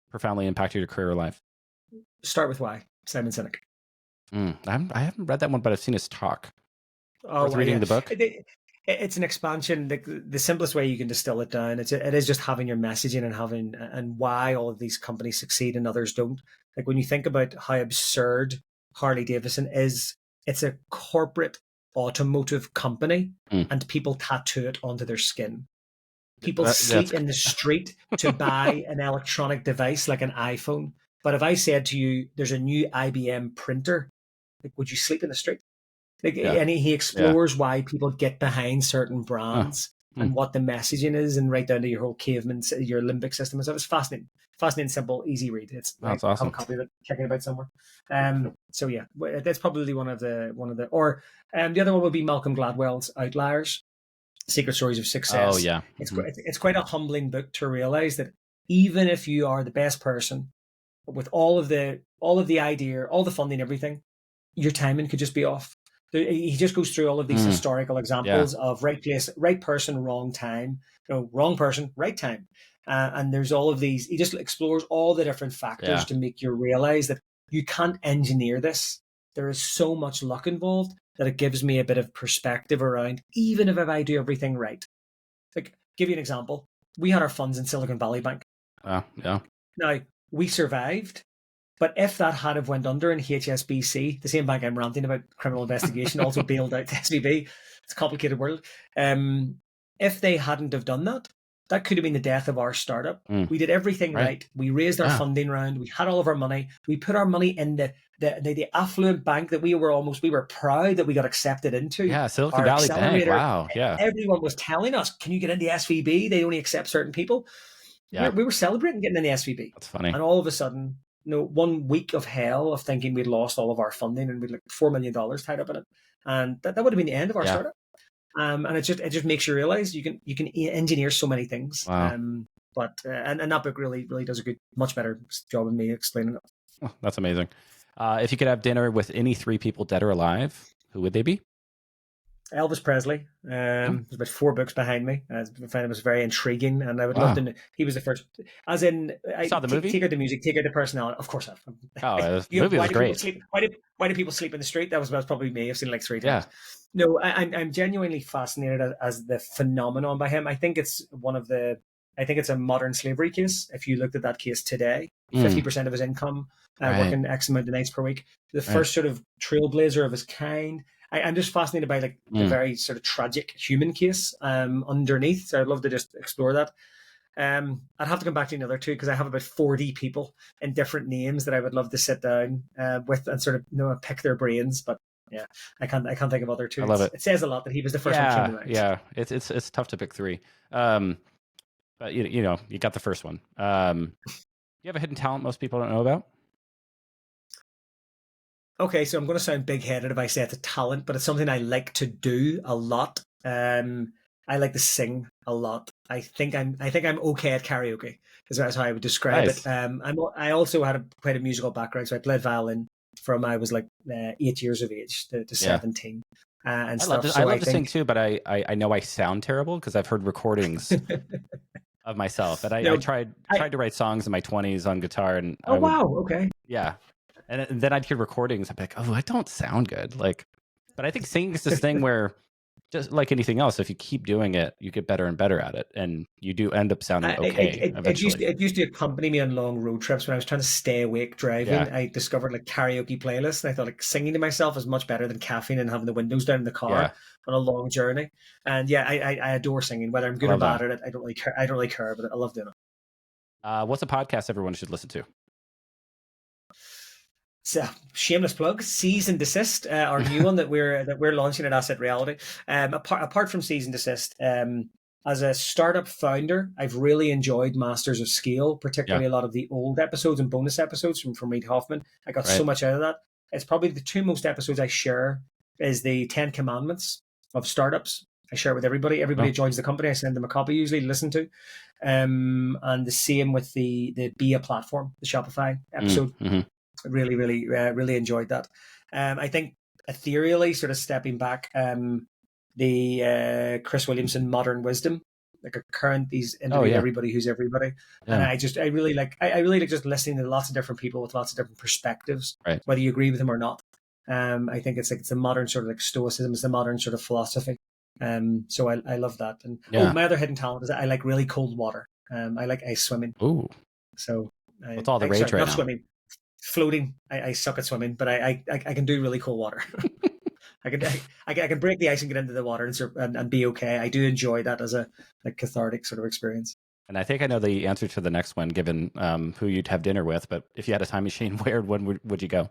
profoundly impacted your career or life. Start with why. Simon Sinek. I haven't read that one, but I've seen his talk. Oh, Worth well, reading yeah. the book. It's an expansion. The simplest way you can distill it down, it is just having your messaging and having and why all of these companies succeed and others don't. Like when you think about how absurd Harley Davidson is, it's a corporate automotive company, Mm. and people tattoo it onto their skin. People That's sleep in the street to buy an electronic device like an iPhone. But if I said to you, "There's a new IBM printer," like, would you sleep in the street? Like, yeah, and he yeah. explores why people get behind certain Huh. brands Hmm. and what the messaging is, and right down to your whole caveman, your limbic system and stuff. It's fascinating, fascinating, simple, easy read. It's I That's have a awesome. copy of it kicking about somewhere. So yeah, that's probably one of the, or the other one would be Malcolm Gladwell's Outliers: Secret Stories of Oh Success. yeah. It's Hmm. it's quite a humbling book to realize that even if you are the best person with all of the idea, all the funding, everything, your timing could just be off. He just goes through all of these Mm. historical Yeah, examples of right place, right person, wrong time. Wrong person, right time. And there's all of these. He just explores all the different factors yeah, to make you realize that you can't engineer this. There is so much luck involved that it gives me a bit of perspective around, even if I do everything right. Like, give you an example. We had our funds in Silicon Valley Bank. yeah. Now, we survived, but if that had have went under in HSBC, the same bank I'm ranting about criminal investigation, also bailed out SVB, it's a complicated world. Um, if they hadn't have done that, that could have been the death of our startup. Mm. We did everything Right. right. We raised our Yeah, funding round. We had all of our money. We put our money in the affluent bank that we were proud that we got accepted into. yeah. Silicon Our Valley Bank. accelerator, Wow. Yeah, everyone was telling us, "Can you get into SVB? They only accept certain people." yeah. We were celebrating getting in the SVB, That's funny. and all of a sudden, 1 week of hell of thinking we'd lost all of our funding and we'd like $4 million tied up in it, and that would have been the end of our Yeah. startup. And it just makes you realize you can engineer so many things. Wow. And that book really does a much better job of me explaining it. Oh, that's amazing. If you could have dinner with any three people, dead or alive, who would they be? Elvis Presley. Yeah. There's about 4 books behind me. I find it was very intriguing, and I would love to Wow. know. He was the first, as in, You saw the movie? take out the music, take out the personality. Of course, Oh, the movie why was do people great. sleep? Why do people sleep in the street? That was probably me. I've seen it like three Yeah. times. No, I'm genuinely fascinated as the phenomenon by him. I think it's one of the. I think it's a modern slavery case. If you looked at that case today, Mm. 50% of his income, Right. working X amount of nights per week, the Right. first sort of trailblazer of his kind. I'm just fascinated by like the Mm. very sort of tragic human case underneath. So I'd love to just explore that. I'd have to come back to another two because I have about 40 people in different names that I would love to sit down with and sort of pick their brains. But yeah, I can't think of other two. I love it. It says a lot that he was the first one that came to Yeah. mind. Yeah. It's tough to pick three. But you got the first one. You have a hidden talent most people don't know about? Okay, so I'm going to sound big-headed if I say it's a talent, but it's something I like to do a lot. I like to sing a lot. I think I'm okay at karaoke. Is how I would describe it. Nice. I also had quite a musical background, so I played violin from I was like 8 years of age to Yeah. 17 and I love stuff. to I So I love to sing think too, but I know I sound terrible because I've heard recordings of myself. And I no, tried I tried to write songs in my 20s on guitar, and oh I would, wow, okay. yeah. And then I'd hear recordings. I'd be like, oh, I don't sound good. Like, but I think singing is this thing where, just like anything else, if you keep doing it, you get better and better at it, and you do end up sounding It, okay it, it used eventually. to, it used to accompany me on long road trips when I was trying to stay awake driving. Yeah, I discovered like karaoke playlists, and I thought like singing to myself is much better than caffeine and having the windows down in the yeah, car on a long journey. And yeah, I adore singing, whether I'm I good or love bad that. at it. I don't really care. I don't really care, but I love doing it. What's a podcast everyone should listen to? So shameless plug, Cease and Desist, our new one that we're launching at Asset Reality. Apart from Cease and Desist, as a startup founder, I've really enjoyed Masters of Scale, Yeah, particularly a lot of the old episodes and bonus episodes from Reid Hoffman. I got so right. much out of that. It's probably the two most episodes I share is the 10 Commandments of startups. I share it with everybody. Everybody Oh, who joins the company, I send them a copy usually to listen to. And the same with the Be a Platform, the Shopify episode. mm-hmm. Really enjoyed that. I think ethereally, sort of stepping back. the Chris Williamson Modern Wisdom, like a current. He's Oh interviewed yeah, everybody who's everybody, and yeah, I really like just listening to lots of different people with lots of different perspectives, right, whether you agree with them or not. I think it's a modern sort of like stoicism, it's a modern sort of philosophy. So I love that. And oh, yeah. my other hidden talent is that I like really cold water. I like ice swimming. Ooh, So what's all the rage sorry, right not now? swimming, floating. I suck at swimming, but I can do really cold water. I can break the ice and get into the water and be okay. I do enjoy that as a like cathartic sort of experience. And I think I know the answer to the next one, given who you'd have dinner with. But if you had a time machine, where would you go?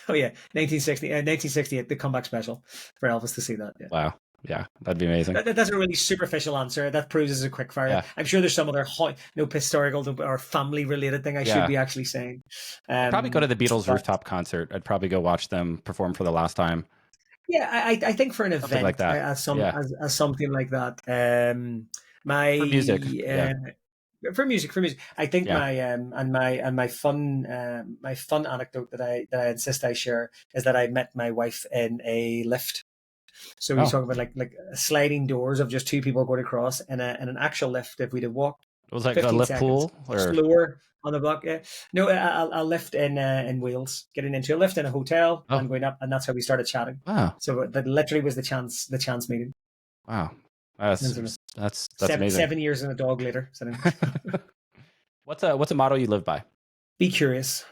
Oh yeah, 1968, the comeback special for Elvis to see that. Yeah. Wow, yeah, that'd be amazing. That's a really superficial answer. That proves as a quick fire. Yeah, I'm sure there's some other historical or family related thing I should yeah. be actually saying. I'd probably go to the Beatles But rooftop concert. I'd probably go watch them perform for the last time. yeah, I think for an Something like event that. Yeah, as something like that, my for music. Yeah, for music, I think yeah. my my fun anecdote that I insist I share is that I met my wife in a lift. So we Oh, talk about like sliding doors of just two people going across in an actual lift. If we'd have walked it was like a 15 lift seconds pool, or slower on the block. Yeah. No, a lift in Wales, getting into a lift in a hotel oh, and going up, and that's how we started chatting. wow, So that literally was the chance meeting. wow. And sort of That's amazing. 7 years and a dog later. So What's a motto you live by? be curious.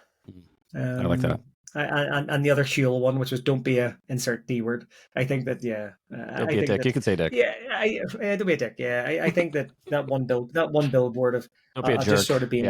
Mhm. I like that. Um, and the other Huel one, which was don't be a insert D word. I think that Don't I be a think dick. You that can say dick. don't be a dick. Yeah, I think that one billboard of Don't be a just jerk. sort of being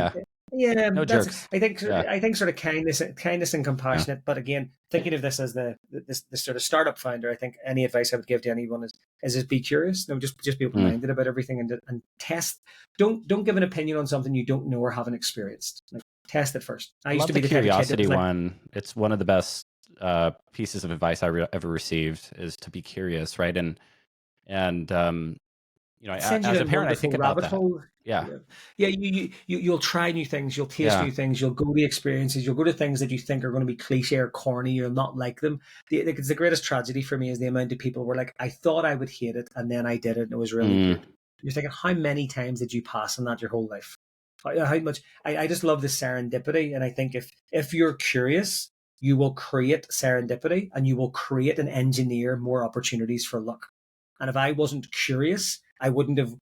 Yeah, no that's jerks. I Yeah, think sort of kindness and yeah. compassionate. But again, thinking of this as this sort of startup founder, I think any advice I would give to anyone is just be curious. No, just be open Mm. minded about everything and test. Don't give an opinion on something you don't know or haven't experienced. Like test it first. I I used love to the be the type of kid that curiosity was like, one. It's one of the best pieces of advice ever received is to be curious, right? And sends you as a down parent, I think wonderful about rabbit that. holes. Yeah, Yeah, yeah. You'll try new things. You'll taste yeah. new things. You'll go to experiences. You'll go to things that you think are going to be cliche or corny. You'll not like them. It's the greatest tragedy for me is the amount of people were like, I thought I would hate it, and then I did it, and it was really Mm, good. You're thinking, how many times did you pass on that your whole life? How much? I just love the serendipity, and I think if you're curious, you will create serendipity, and you will create and engineer more opportunities for luck. And if I wasn't curious, I wouldn't have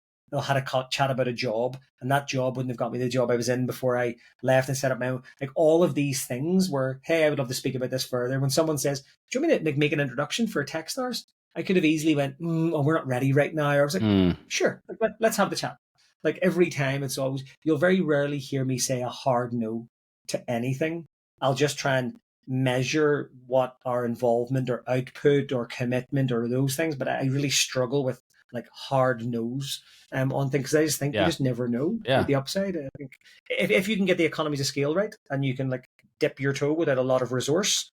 had a chat about a job, and that job wouldn't have got me the job I was in before I left and set up my own. Like all of these things were, hey, I would love to speak about this further. When someone says, "Do you want me to make an introduction for Techstars?" I could have easily went, "Oh, we're not ready right now." Or I was like, mm, "Sure, like, let's have the chat." Like every time, it's always you'll very rarely hear me say a hard no to anything. I'll just try and measure what our involvement or output or commitment or those things, but I really struggle with like hard no's on things because I just think you yeah, just never know yeah. the upside. I think if you can get the economies of scale right and you can like dip your toe without a lot of resource,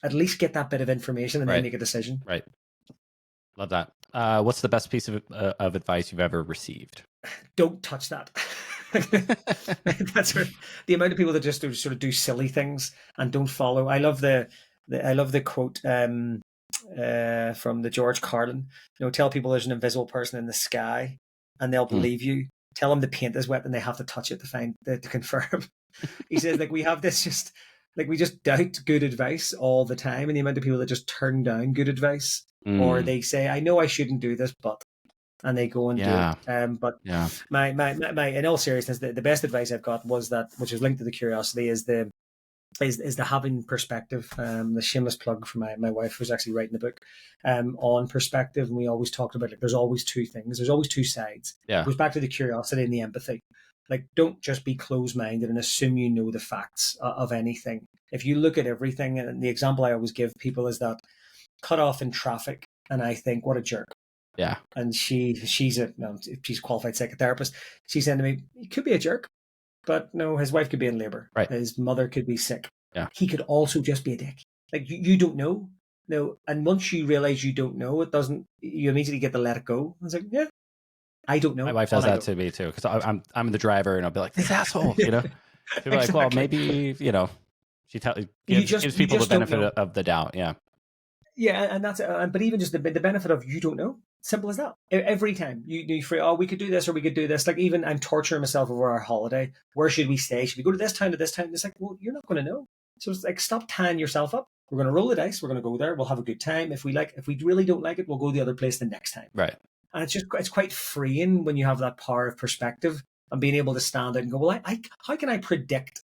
at least get that bit of information and then Right, make a decision. right. Love that. What's the best piece of advice you've ever received? Don't touch that. That's the amount of people that just sort of do silly things and don't follow. I love the quote from the George Carlin. Tell people there's an invisible person in the sky, and they'll Mm, believe you. Tell them the paint is wet, and they have to touch it to confirm. He says like we have this just like we just doubt good advice all the time, and the amount of people that just turn down good advice, or mm, they say I know I shouldn't do this, but and they go and do it. yeah, But yeah, in all seriousness, the best advice I've got was that, which is linked to the curiosity, is the having perspective. The shameless plug for my wife, who's actually writing the book on perspective, and we always talked about like there's always two things, there's always two sides. It yeah, goes back to the curiosity and the empathy. Like, don't just be closed minded and assume you know the facts of anything. If you look at everything, and the example I always give people is that cut off in traffic, and I think, what a jerk. yeah. And she's a no, she's a qualified psychotherapist. She said to me, he could be a jerk, but no, his wife could be in labor. Right. His mother could be sick. Yeah. He could also just be a dick. Like you don't know. No, and once you realize you don't know, it doesn't. You immediately get to let it go. I was like, yeah, I don't My know, wife and does I that don't. to me too, because I'm the driver, and I'll be like, this asshole, She'll be like, well, Exactly. maybe she You gives people the just don't benefit know. of the doubt. Yeah, Yeah, and that's but even just the benefit of you don't know. Simple as that. Every time you free, oh, we could do this or we could do this. Like even I'm torturing myself over our holiday. Where should we stay? Should we go to this town to this town? It's like, well, you're not going to know. So it's like stop tying yourself up. We're going to roll the dice. We're going to go there. We'll have a good time. If we like, if we really don't like it, we'll go the other place the next time. Right. And it's quite freeing when you have that power of perspective and being able to stand out and go, well, how can I predict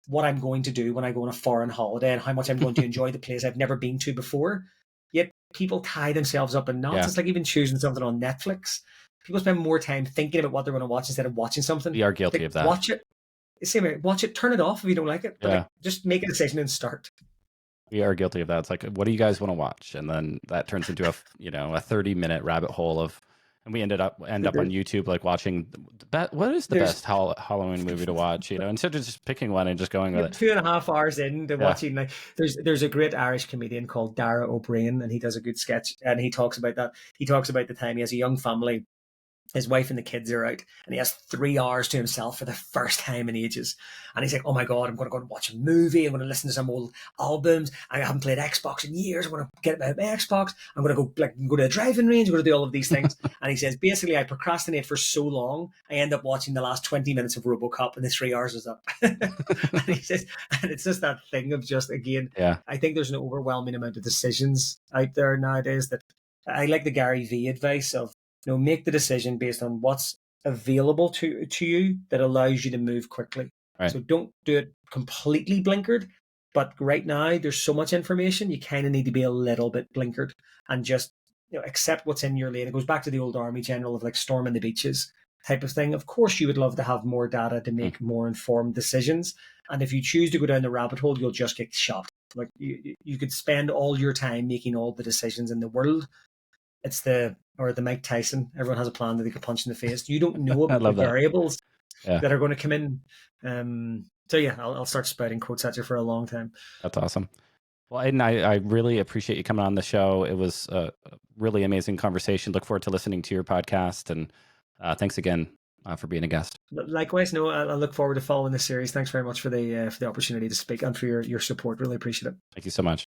what I'm going to do when I go on a foreign holiday and how much I'm going to enjoy the place I've never been to before? Yet people tie themselves up in knots. Yeah. It's like even choosing something on Netflix. People spend more time thinking about what they're going to watch instead of watching something. We are guilty Like, of that. watch it. Same way, watch it, turn it off if you don't like it. But Yeah. like, just make a decision and start. We are guilty of that. It's like, what do you guys want to watch? And then that turns into a 30-minute rabbit hole of, and we end up on YouTube like watching what is the best Halloween movie to watch? Instead of just picking one and just going with it. 2.5 hours into watching, like there's a great Irish comedian called Dara O'Brien, and he does a good sketch, and he talks about that. He talks about the time he has a young family. His wife and the kids are out, and he has 3 hours to himself for the first time in ages. And he's like, oh my God, I'm going to go and watch a movie. I'm going to listen to some old albums. I haven't played Xbox in years. I'm going to get my Xbox. I'm going to go to a driving range. I'm going to do all of these things. And he says, basically, I procrastinate for so long, I end up watching the last 20 minutes of RoboCop, and the 3 hours is up. And he says, and it's just that thing of just, again, I think there's an overwhelming amount of decisions out there nowadays that I like the Gary V advice of, make the decision based on what's available to you that allows you to move quickly. Right. So don't do it completely blinkered. But right now, there's so much information, you kind of need to be a little bit blinkered and just accept what's in your lane. It goes back to the old army general of like storming the beaches type of thing. Of course, you would love to have more data to make more informed decisions. And if you choose to go down the rabbit hole, you'll just get shot. Like you could spend all your time making all the decisions in the world. It's the Mike Tyson. Everyone has a plan that they could punch in the face. You don't know about the variables that are going to come in. So yeah, I'll start spouting quotes at you for a long time. That's awesome. Well, Aidan, I really appreciate you coming on the show. It was a really amazing conversation. Look forward to listening to your podcast. And thanks again for being a guest. Likewise, no, I look forward to following this series. Thanks very much for the opportunity to speak and for your support. Really appreciate it. Thank you so much.